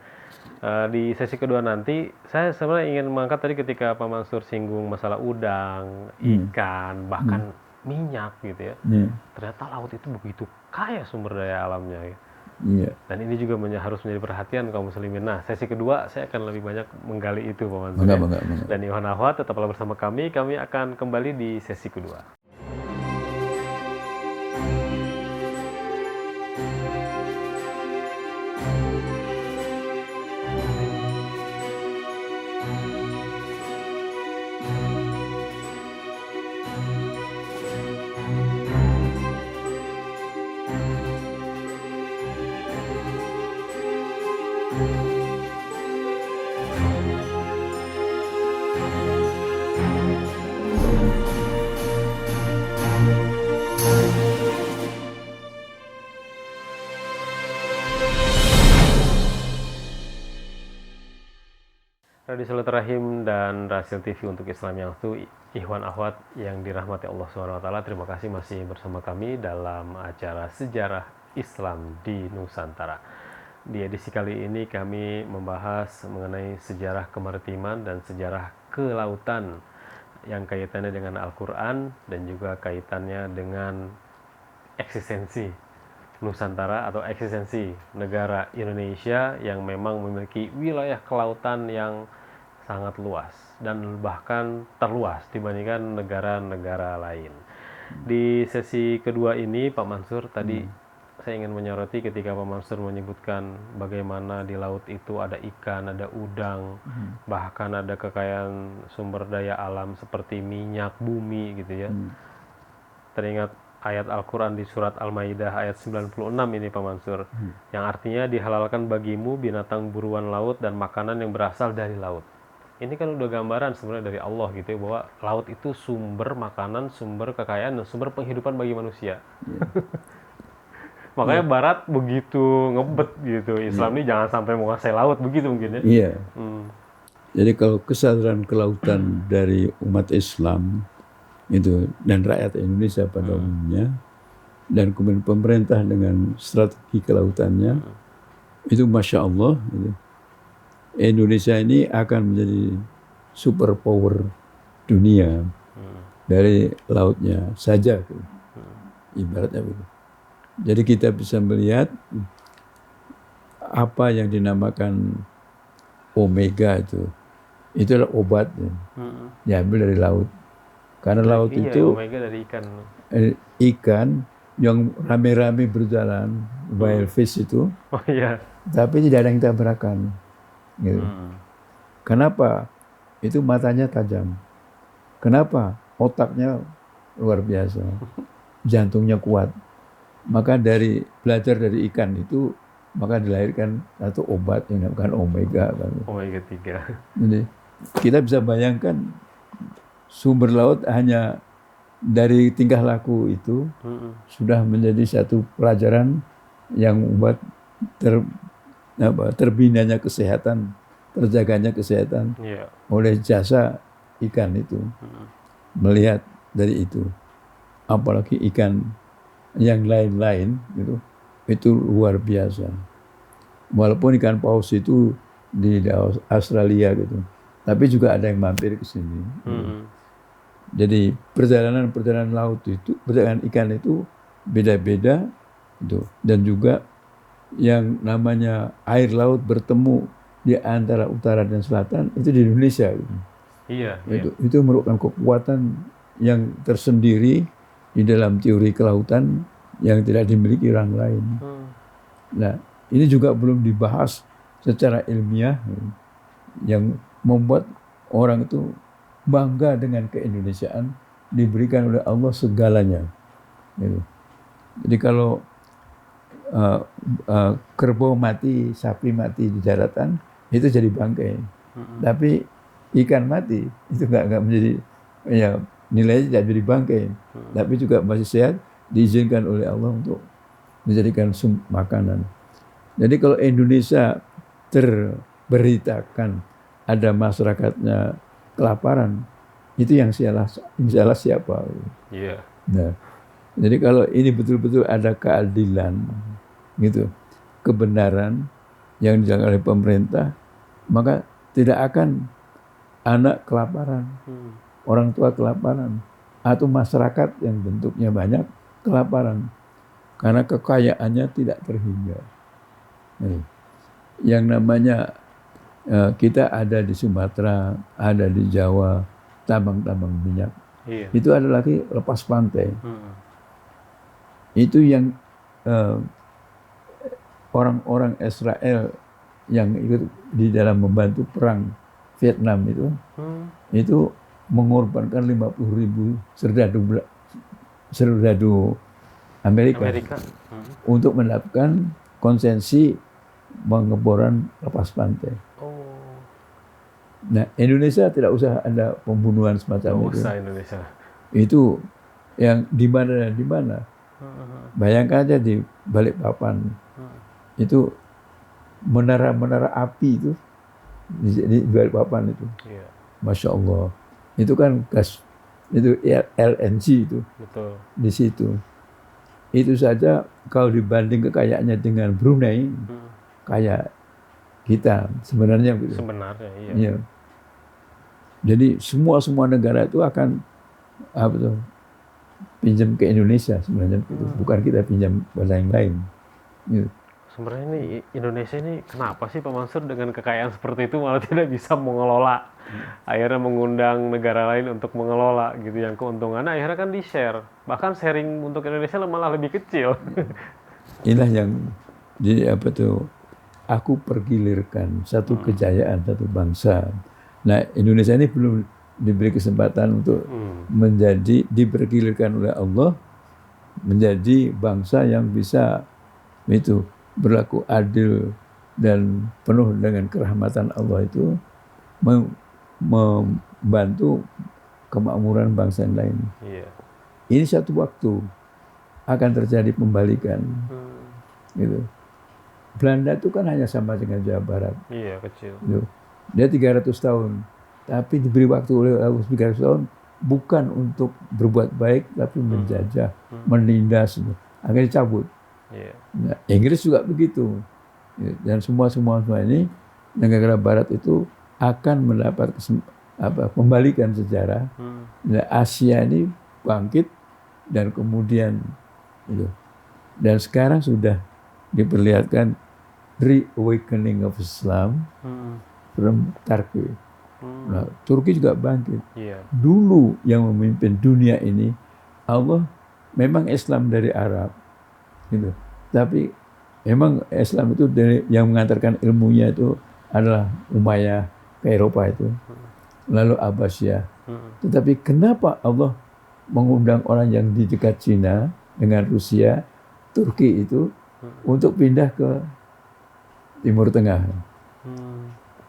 Di sesi kedua nanti saya sebenarnya ingin mengangkat tadi ketika Pak Mansur singgung masalah udang, ikan, bahkan minyak gitu ya. Ternyata laut itu begitu kaya sumber daya alamnya ya. Dan ini juga harus menjadi perhatian kaum muslimin. Nah, sesi kedua saya akan lebih banyak menggali itu Pak Mansur. Dan Iwan Ahwat tetaplah bersama kami akan kembali di sesi kedua. Radio Silaturahim dan Rasil TV untuk Islam yang Utuh, Ikhwan Akhwat yang dirahmati Allah SWT. Terima kasih masih bersama kami dalam acara Sejarah Islam di Nusantara. Di edisi kali ini kami membahas mengenai sejarah kemaritiman dan sejarah kelautan yang kaitannya dengan Al-Quran dan juga kaitannya dengan eksistensi Nusantara atau eksistensi negara Indonesia yang memang memiliki wilayah kelautan yang sangat luas dan bahkan terluas dibandingkan negara-negara lain. Di sesi kedua ini Pak Mansur tadi saya ingin menyoroti ketika Pak Mansur menyebutkan bagaimana di laut itu ada ikan, ada udang, bahkan ada kekayaan sumber daya alam seperti minyak bumi gitu ya. Teringat ayat Al-Quran di surat Al-Maidah ayat 96 ini Pak Mansur, yang artinya dihalalkan bagimu binatang buruan laut dan makanan yang berasal dari laut. Ini kan udah gambaran sebenarnya dari Allah gitu ya, bahwa laut itu sumber makanan, sumber kekayaan, dan sumber penghidupan bagi manusia. Makanya Barat begitu ngebet gitu, Islam ini jangan sampai menguasai laut begitu mungkin ya. Iya. Jadi kalau kesadaran kelautan dari umat Islam itu dan rakyat Indonesia pada umumnya, dan kemudian pemerintah dengan strategi kelautannya, itu Masya Allah, gitu. Indonesia ini akan menjadi superpower dunia dari lautnya saja, gitu. Ibaratnya begitu. Jadi kita bisa melihat apa yang dinamakan omega itu adalah obat diambil dari laut. Karena laut itu omega dari ikan. Ikan yang rame-rame berjalan, wild fish itu, tapi tidak ada yang tabrakan. Gitu. Kenapa? Itu matanya tajam. Kenapa? Otaknya luar biasa, jantungnya kuat. Maka belajar dari ikan itu, maka dilahirkan satu obat yang dinamakan omega. Omega 3. Jadi kita bisa bayangkan sumber laut hanya dari tingkah laku itu sudah menjadi satu pelajaran yang membuat terbinanya kesehatan, terjaganya kesehatan oleh jasa ikan itu. Melihat dari itu, apalagi ikan yang lain-lain itu luar biasa. Walaupun ikan paus itu di Australia gitu, tapi juga ada yang mampir ke sini. Jadi perjalanan laut itu, perjalanan ikan itu beda-beda itu, dan juga yang namanya air laut bertemu di antara utara dan selatan itu di Indonesia. Gitu. Itu merupakan kekuatan yang tersendiri di dalam teori kelautan yang tidak dimiliki orang lain. Nah, ini juga belum dibahas secara ilmiah yang membuat orang itu bangga dengan keindonesiaan, diberikan oleh Allah segalanya. Gitu. Jadi kalau kerbau mati, sapi mati di daratan, itu jadi bangkai. Tapi ikan mati itu nggak menjadi, ya nilainya tidak jadi bangkai, tapi juga masih sehat, diizinkan oleh Allah untuk dijadikan makanan. Jadi kalau Indonesia terberitakan ada masyarakatnya kelaparan, itu yang salah siapa? Nah, jadi kalau ini betul-betul ada keadilan, gitu, kebenaran yang dijalankan oleh pemerintah, maka tidak akan anak kelaparan, orang tua kelaparan, atau masyarakat yang bentuknya banyak kelaparan, karena kekayaannya tidak terhingga. Yang namanya kita ada di Sumatera, ada di Jawa, tambang-tambang minyak, itu ada lagi lepas pantai. Itu yang orang-orang Israel yang ikut di dalam membantu perang Vietnam itu mengorbankan 50.000 serdadu Amerika. Untuk mendapatkan konsesi pengeboran lepas pantai. Nah, Indonesia tidak usah ada pembunuhan semacam itu. Indonesia. Itu yang di mana dan di mana. Bayangkan aja di Balikpapan, itu menara-menara api itu di Balikpapan itu, Masya Allah, itu kan gas, itu LNG itu. Betul. Di situ. Itu saja kalau dibanding kekayaannya dengan Brunei, kayak kita sebenarnya. Sebenarnya, iya. Jadi semua negara itu akan pinjam ke Indonesia sebenarnya, bukan kita pinjam pada yang lain. Gitu. Sebenarnya ini Indonesia ini kenapa sih Pak Mansur dengan kekayaan seperti itu malah tidak bisa mengelola? Akhirnya mengundang negara lain untuk mengelola gitu, yang keuntungannya akhirnya kan di-share. Bahkan sharing untuk Indonesia malah lebih kecil. Inilah yang jadi aku pergilirkan satu kejayaan satu bangsa. Nah, Indonesia ini belum diberi kesempatan untuk dipergilirkan oleh Allah menjadi bangsa yang bisa itu berlaku adil dan penuh dengan kerahmatan Allah itu membantu kemakmuran bangsa yang lain. Iya. Ini satu waktu akan terjadi pembalikan. Gitu. Belanda itu kan hanya sama dengan Jawa Barat. Iya, kecil. Gitu. Dia 300 tahun. Tapi diberi waktu oleh Allah 300 tahun bukan untuk berbuat baik tapi menjajah, menindas. Akhirnya cabut. Iya. Nah, Inggris juga begitu. Dan semua ini negara Barat itu akan mendapat pembalikan sejarah. Nah, Asia ini bangkit dan kemudian gitu. Dan sekarang sudah diperlihatkan reawakening of Islam from Turkey. Nah, Turki juga bangkit. Iya. Dulu yang memimpin dunia ini Allah memang Islam dari Arab, gitu. Tapi memang Islam itu dari yang mengantarkan ilmunya itu adalah Umayyah ke Eropa itu, lalu Abbasiyah. Tetapi kenapa Allah mengundang orang yang di dekat Cina dengan Rusia, Turki itu untuk pindah ke Timur Tengah?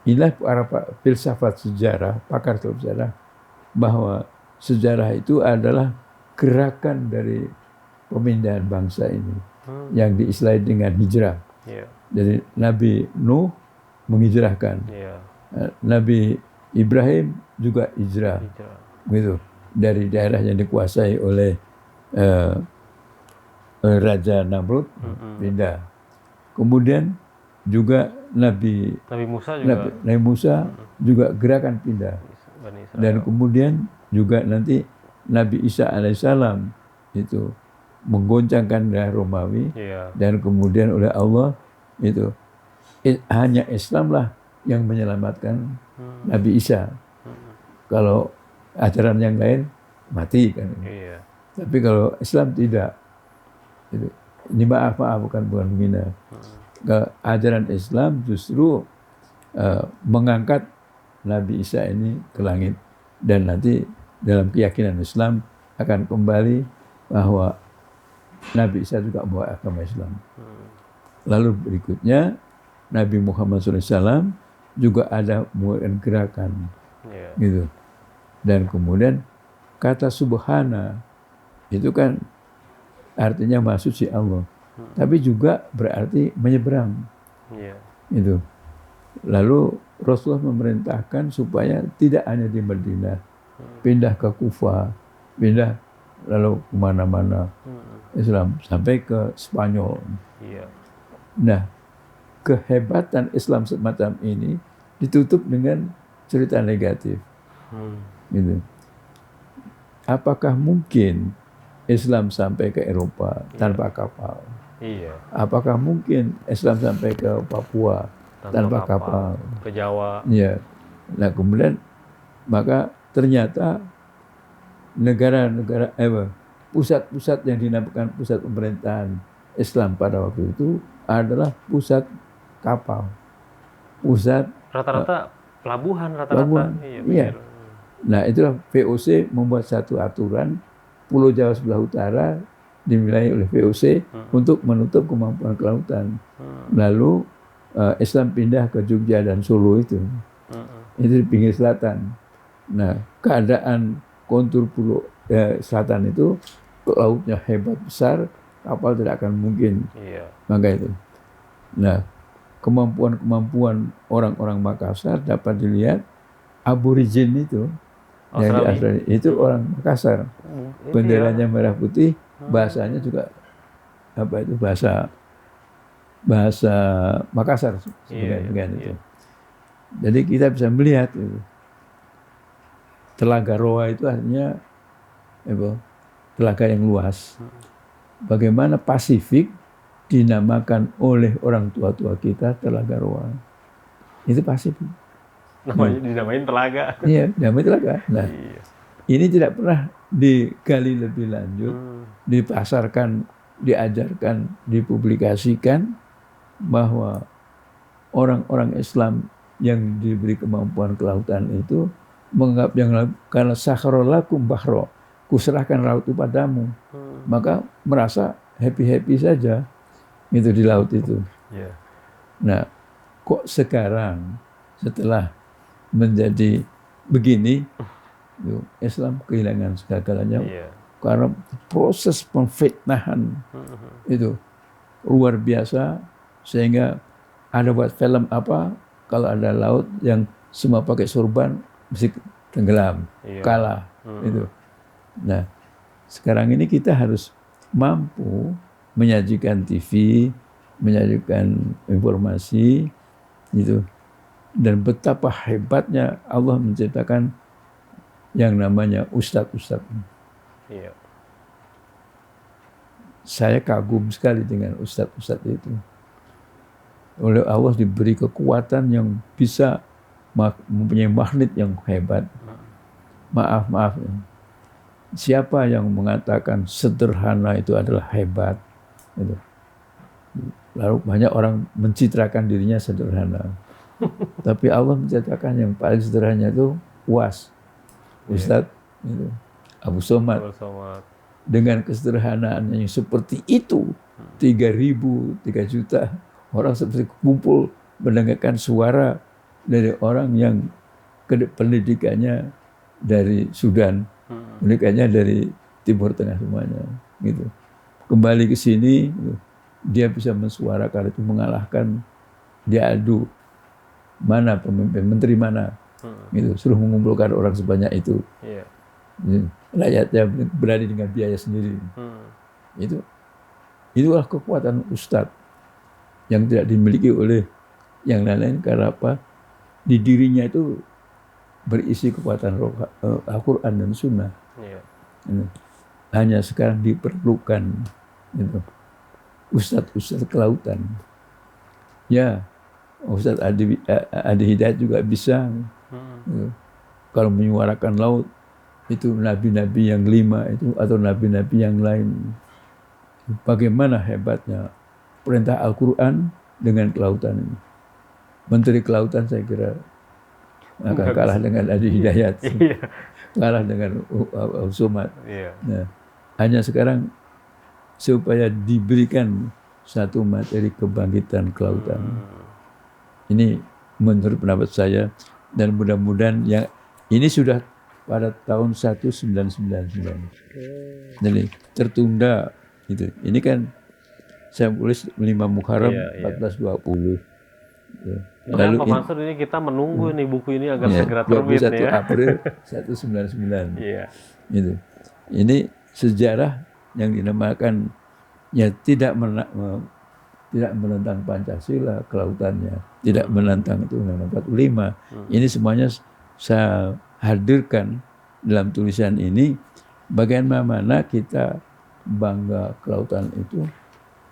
Inilah para filsafat sejarah, pakar sejarah, bahwa sejarah itu adalah gerakan dari pemindahan bangsa ini yang diistilahi dengan hijrah. Yeah. Jadi Nabi Nuh menghijrahkan, Nabi Ibrahim juga hijrah, gitu, dari daerah yang dikuasai oleh Raja Namrud pindah. Kemudian juga Nabi Musa juga gerakan pindah. Dan kemudian juga nanti Nabi Isa alaihissalam itu menggoncangkan daerah Romawi. Dan kemudian oleh Allah itu hanya Islamlah yang menyelamatkan Nabi Isa. Kalau ajaran yang lain mati kan. Tapi kalau Islam tidak. Ini maaf bukan menghina. Ajaran Islam justru mengangkat Nabi Isa ini ke langit, dan nanti dalam keyakinan Islam akan kembali bahwa Nabi Isa juga membawa agama Islam. Lalu berikutnya Nabi Muhammad SAW juga ada membuat gerakan, gitu. Dan kemudian kata Subhana itu kan artinya maksud si Allah. Tapi juga berarti menyeberang. Itu. Lalu Rasulullah memerintahkan supaya tidak hanya di Madinah, pindah ke Kufah, pindah lalu kemana-mana Islam sampai ke Spanyol. Nah, kehebatan Islam semacam ini ditutup dengan cerita negatif. Gitu. Apakah mungkin Islam sampai ke Eropa tanpa kapal? Apakah mungkin Islam sampai ke Papua tanpa kapal? Ke Jawa. Ya. Nah, kemudian maka ternyata negara-negara pusat-pusat yang dinamakan pusat pemerintahan Islam pada waktu itu adalah pusat kapal. Pusat rata-rata pelabuhan Iya. Nah, itulah VOC membuat satu aturan Pulau Jawa sebelah utara dimilai oleh VOC untuk menutup kemampuan kelautan. Lalu Islam pindah ke Jogja dan Solo itu di pinggir selatan. Nah, keadaan kontur pulau selatan itu lautnya hebat besar, kapal tidak akan mungkin. Maka itu. Nah, kemampuan orang-orang Makassar dapat dilihat. Aborigin itu yang di Australia itu orang Makassar. Benderanya merah putih. Bahasanya juga bahasa Makassar itu. Jadi kita bisa melihat itu. Telaga Roa itu artinya telaga yang luas. Bagaimana Pasifik dinamakan oleh orang tua-tua kita Telaga Roa. Itu Pasifik. Dinamain telaga. Iya, dinamain telaga. Nah, ini tidak pernah digali lebih lanjut, dipasarkan, diajarkan, dipublikasikan bahwa orang-orang Islam yang diberi kemampuan kelautan itu menganggap yang karena sakharolakum bahro, kuserahkan laut itu padamu. Maka merasa happy-happy saja itu di laut itu. Iya. Nah, kok sekarang setelah menjadi begini, Islam kehilangan segala-galanya. Iya. Karena proses pemfitnahan itu luar biasa, sehingga ada buat film apa, kalau ada laut yang semua pakai sorban mesti tenggelam, Iya. kalah. Itu. Nah, sekarang ini kita harus mampu menyajikan TV, menyajikan informasi itu, dan betapa hebatnya Allah menciptakan yang namanya ustadz-ustadz. Iya. Saya kagum sekali dengan ustadz-ustadz itu. Oleh Allah diberi kekuatan yang bisa mempunyai magnet yang hebat. Maaf. Siapa yang mengatakan sederhana itu adalah hebat? Itu. Lalu banyak orang mencitrakan dirinya sederhana. Tapi Allah menciptakan yang paling sederhana itu UAS. Ustadz itu, Abu Somad. Dengan kesederhanaan yang seperti itu, 3.000, 3 juta orang seperti kumpul mendengarkan suara dari orang yang pendidikannya dari Sudan, pendidikannya dari Timur Tengah semuanya, gitu. Kembali ke sini, dia bisa mensuarakan itu, mengalahkan, dia adu mana pemimpin, menteri mana, gitu, suruh mengumpulkan orang sebanyak itu. Iya. Rakyatnya berani dengan biaya sendiri. Itulah kekuatan ustadz yang tidak dimiliki oleh yang lain-lain. Karena apa? Di dirinya itu berisi kekuatan Al-Quran dan Sunnah. Iya. Hanya sekarang diperlukan ustadz-ustadz kelautan. Ya, Ustadz Adi Hidayat juga bisa. Kalau menyuarakan laut, itu nabi-nabi yang 5 itu atau nabi-nabi yang lain. Bagaimana hebatnya perintah Al-Quran dengan kelautan ini. Menteri kelautan saya kira akan kalah dengan Adi Hidayat. Kalah dengan Somad. Nah, hanya sekarang supaya diberikan satu materi kebangkitan kelautan. Ini menurut pendapat saya, dan mudah-mudahan yang ini sudah pada tahun 1999. Jadi tertunda gitu. Ini kan saya tulis 5 Muharram 1420. Ya. Lalu Pak Mansur ini kita menunggu nih buku ini agar segera terbit 21 ya. April 1999. Iya. Gitu. Ini sejarah yang dinamakan ya tidak menentang Pancasila kelautannya, tidak menentang itu Undang-Undang 45. Ini semuanya saya hadirkan dalam tulisan ini. Bagaimana kita bangga kelautan itu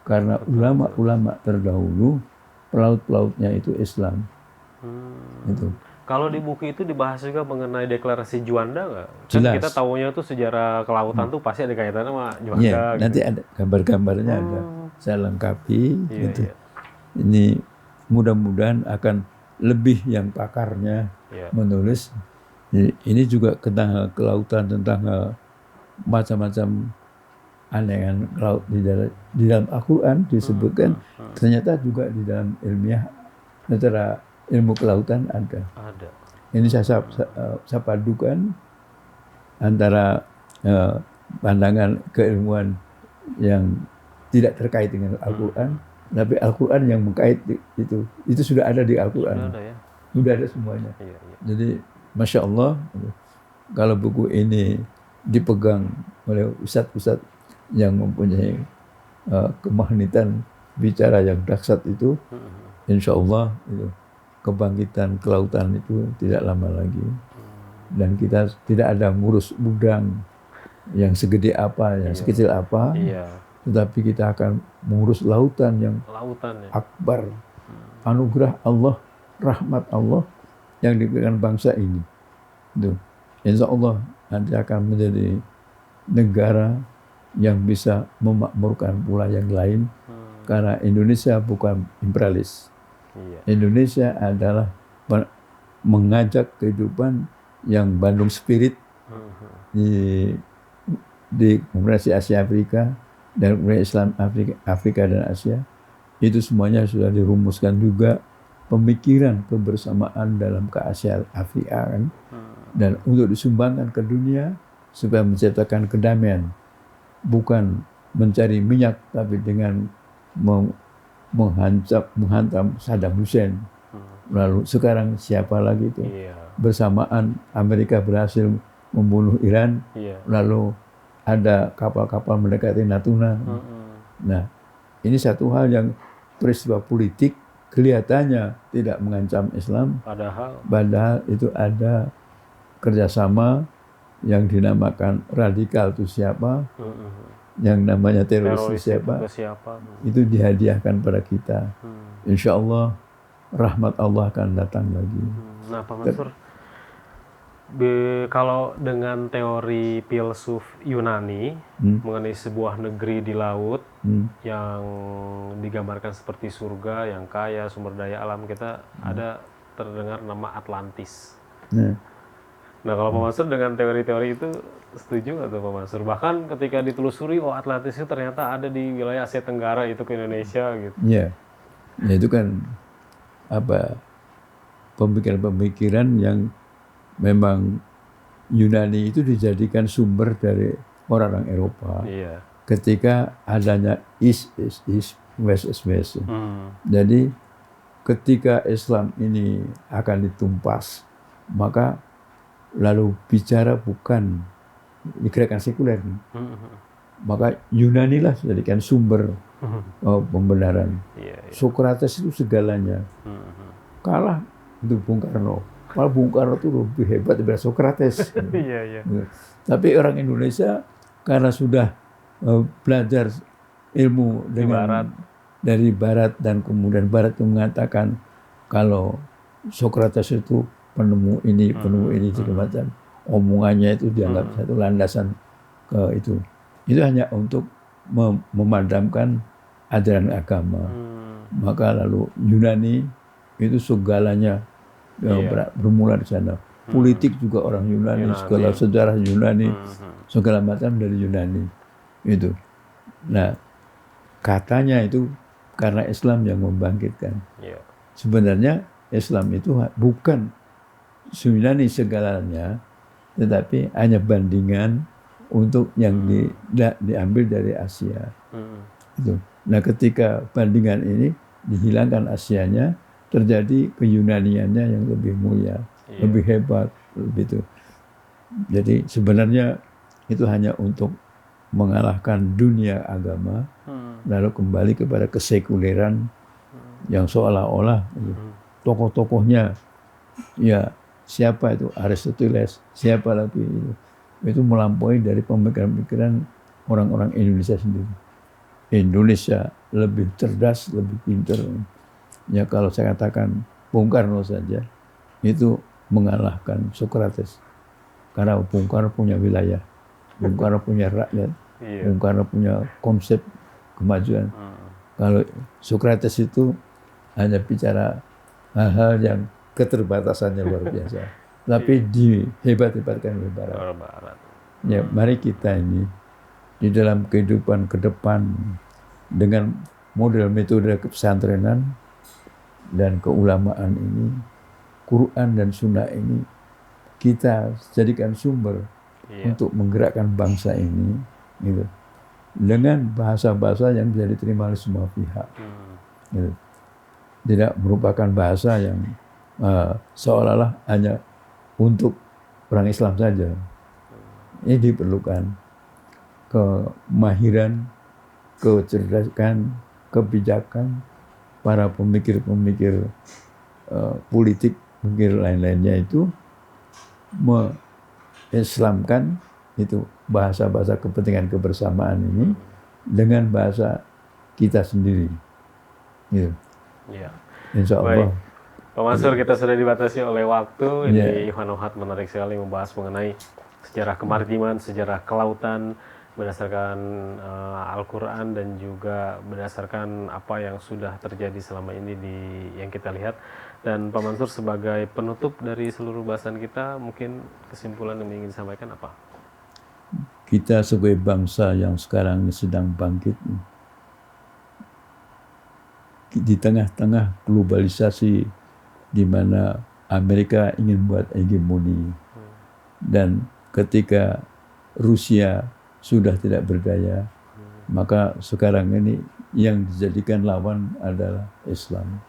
karena ulama-ulama terdahulu pelaut-pelautnya itu Islam. Itu. Kalau di buku itu dibahas juga mengenai deklarasi Juanda nggak? Kan Jelas. kita tahunya tuh sejarah kelautan tuh pasti ada kaitannya sama Juanda. Ya, gitu. nanti ada gambar-gambarnya ada. Saya lengkapi. Iya, gitu. iya. Ini mudah-mudahan akan lebih yang pakarnya menulis. Ini juga tentang kelautan, tentang macam-macam aneh laut di dalam Al-Quran disebutkan. Ternyata juga di dalam ilmiah antara ilmu kelautan ada. Ini saya padukan antara pandangan keilmuan yang tidak terkait dengan Al-Quran, tapi Al-Quran yang mengkait itu sudah ada di Al-Quran. Sudah ada semuanya. Iya. Jadi Masya Allah, kalau buku ini dipegang oleh ustadz-ustadz yang mempunyai kemahnitan bicara yang dahsyat itu, insya Allah itu, kebangkitan kelautan itu tidak lama lagi. Dan kita tidak ada ngurus udang yang segede apa, yang sekecil apa, tetapi kita akan mengurus lautan yang akbar. Anugerah Allah, rahmat Allah yang diberikan bangsa ini. Itu. Insya Allah nanti akan menjadi negara yang bisa memakmurkan pula yang lain. Karena Indonesia bukan imperialis. Indonesia adalah mengajak kehidupan yang Bandung Spirit di Konferensi Asia Afrika dan Konferensi Islam Afrika dan Asia, itu semuanya sudah dirumuskan juga pemikiran kebersamaan dalam keAsiaan Afrika kan, dan untuk disumbangkan ke dunia supaya menciptakan kedamaian, bukan mencari minyak tapi dengan menghantam Saddam Hussein. Lalu sekarang siapa lagi itu? Bersamaan Amerika berhasil membunuh Iran, lalu ada kapal-kapal mendekati Natuna. Nah, ini satu hal yang peristiwa politik kelihatannya tidak mengancam Islam, padahal itu ada kerjasama yang dinamakan radikal itu siapa, yang namanya teroris itu siapa, itu dihadiahkan pada kita. Insya Allah rahmat Allah akan datang lagi. Nah, Pak Mansur, kalau dengan teori filsuf Yunani mengenai sebuah negeri di laut yang digambarkan seperti surga yang kaya sumber daya alam, kita ada terdengar nama Atlantis. Nah, kalau Pak Mansur dengan teori-teori itu setuju nggak tuh Pak Mansur? Bahkan ketika ditelusuri, oh Atlantis itu ternyata ada di wilayah Asia Tenggara, itu ke Indonesia gitu. Iya, ya, itu kan pemikiran-pemikiran yang memang Yunani itu dijadikan sumber dari orang-orang Eropa. Ketika adanya East, West, West. Jadi ketika Islam ini akan ditumpas, maka lalu bicara bukan di gerakan sekuler, maka Yunani lah dijadikan sumber pembenaran. Sokrates itu segalanya. Kalah untuk Bung Karno. Malah Bung Karno itu lebih hebat daripada Sokrates. Tapi orang Indonesia karena sudah belajar ilmu dari Barat, dan kemudian Barat itu mengatakan kalau Sokrates itu penemu ini segala macam, omongannya itu dianggap satu landasan ke itu. Itu hanya untuk memadamkan ajaran agama. Maka lalu Yunani itu segalanya bermula di sana. Politik juga orang Yunani, segala sejarah Yunani, segala macam dari Yunani. Itu. Nah, katanya itu karena Islam yang membangkitkan. Sebenarnya Islam itu bukan Yunani segalanya, tetapi hanya bandingan untuk yang diambil dari Asia. Itu. Nah, ketika bandingan ini dihilangkan Asianya, terjadi keyunaniannya yang lebih mulia, lebih hebat, lebih itu. Jadi sebenarnya itu hanya untuk mengalahkan dunia agama, lalu kembali kepada kesekuleran yang seolah-olah tokoh-tokohnya, ya siapa itu Aristoteles, siapa lagi itu melampaui dari pemikiran-pemikiran orang-orang Indonesia sendiri. Indonesia lebih cerdas, lebih pintar. Ya kalau saya katakan Bung Karno saja itu mengalahkan Sokrates, karena Bung Karno punya wilayah, Bung Karno punya rakyat, Bung Karno punya konsep kemajuan. Kalau Sokrates itu hanya bicara hal-hal yang keterbatasannya luar biasa, tapi dihebat-hebatkan oleh Barat. Ya, mari kita ini di dalam kehidupan ke depan dengan model metode kepesantrenan dan keulamaan ini, Quran dan Sunnah ini kita jadikan sumber untuk menggerakkan bangsa ini, gitu, dengan bahasa-bahasa yang bisa diterima oleh semua pihak. Gitu. Tidak merupakan bahasa yang seolah-olah hanya untuk orang Islam saja. Ini diperlukan kemahiran, kecerdasan, kebijakan para pemikir-pemikir politik, pemikir lain-lainnya itu mengislamkan itu bahasa-bahasa kepentingan kebersamaan ini dengan bahasa kita sendiri. Gitu. Insya Allah. Baik. Pak Mansur, kita sudah dibatasi oleh waktu. Ini Ikhwan Ohad menarik sekali membahas mengenai sejarah kemaritiman, sejarah kelautan, berdasarkan Al-Quran dan juga berdasarkan apa yang sudah terjadi selama ini yang kita lihat. Dan Pak Mansur, sebagai penutup dari seluruh bahasan kita, mungkin kesimpulan yang ingin disampaikan apa? kita sebagai bangsa yang sekarang sedang bangkit di tengah-tengah globalisasi di mana Amerika ingin buat hegemoni, dan ketika Rusia sudah tidak berdaya, maka sekarang ini yang dijadikan lawan adalah Islam.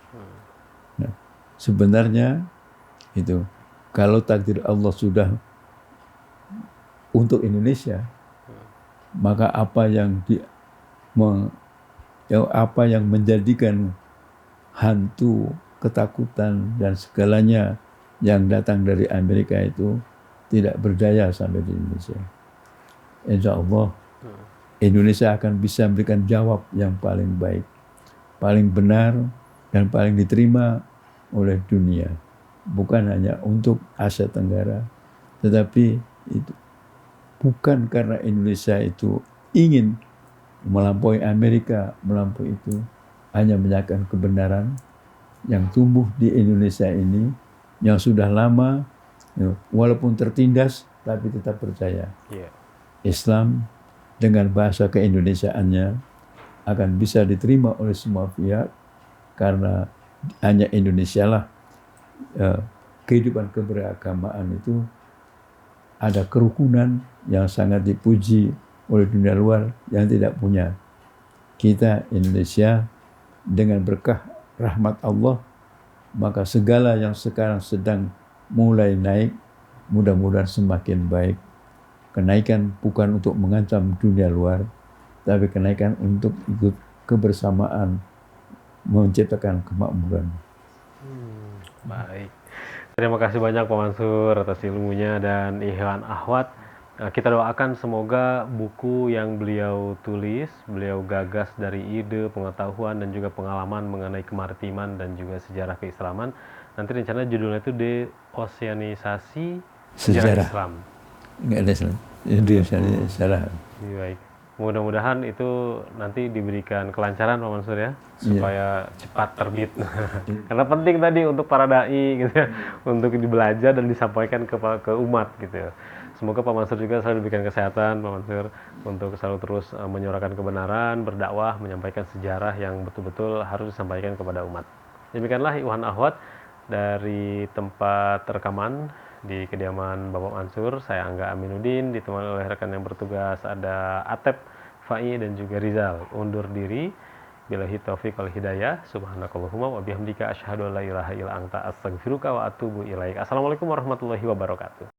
Nah, sebenarnya itu kalau takdir Allah sudah untuk Indonesia, maka apa yang menjadikan hantu, ketakutan dan segalanya yang datang dari Amerika itu tidak berdaya sampai di Indonesia. Insya Allah Indonesia akan bisa memberikan jawab yang paling baik, paling benar dan paling diterima oleh dunia. Bukan hanya untuk Asia Tenggara, tetapi itu bukan karena Indonesia itu ingin melampaui Amerika, melampaui itu, hanya menyatakan kebenaran yang tumbuh di Indonesia ini, yang sudah lama, walaupun tertindas, tapi tetap percaya. Islam dengan bahasa keindonesiaannya akan bisa diterima oleh semua pihak, karena hanya Indonesia lah kehidupan keberagamaan itu ada kerukunan yang sangat dipuji oleh dunia luar yang tidak punya. Kita Indonesia dengan berkah rahmat Allah, maka segala yang sekarang sedang mulai naik mudah-mudahan semakin baik. Kenaikan bukan untuk mengancam dunia luar, tapi kenaikan untuk ikut kebersamaan menciptakan kemakmuran. Baik. Terima kasih banyak Pak Mansur atas ilmunya dan Ikhwan Akhwat. Kita doakan semoga buku yang beliau tulis, beliau gagas dari ide, pengetahuan dan juga pengalaman mengenai kemaritiman dan juga sejarah keislaman. Nanti rencana judulnya itu Deoseanisasi Sejarah Islam. Enggak ada Islam. Itu sejarah. Baik. Mudah-mudahan itu nanti diberikan kelancaran Pak Mansur ya, supaya cepat terbit. Karena penting tadi untuk para dai gitu ya, untuk dibelajar dan disampaikan ke umat gitu ya. Semoga Pak Mansur juga selalu diberikan kesehatan Pak Mansur untuk selalu terus menyuarakan kebenaran, berdakwah, menyampaikan sejarah yang betul-betul harus disampaikan kepada umat. Demikianlah Ikhwan Akhwat dari tempat rekaman di kediaman Bapak Mansur. Saya Angga Aminuddin, ditemani oleh rekan yang bertugas ada Atep, Fai dan juga Rizal. Undur diri. Billahi taufiq wal hidayah. Subhanakallahumma wa bihamdika asyhadu an la ilaha illa anta astaghfiruka wa atubu ilaik. Assalamualaikum warahmatullahi wabarakatuh.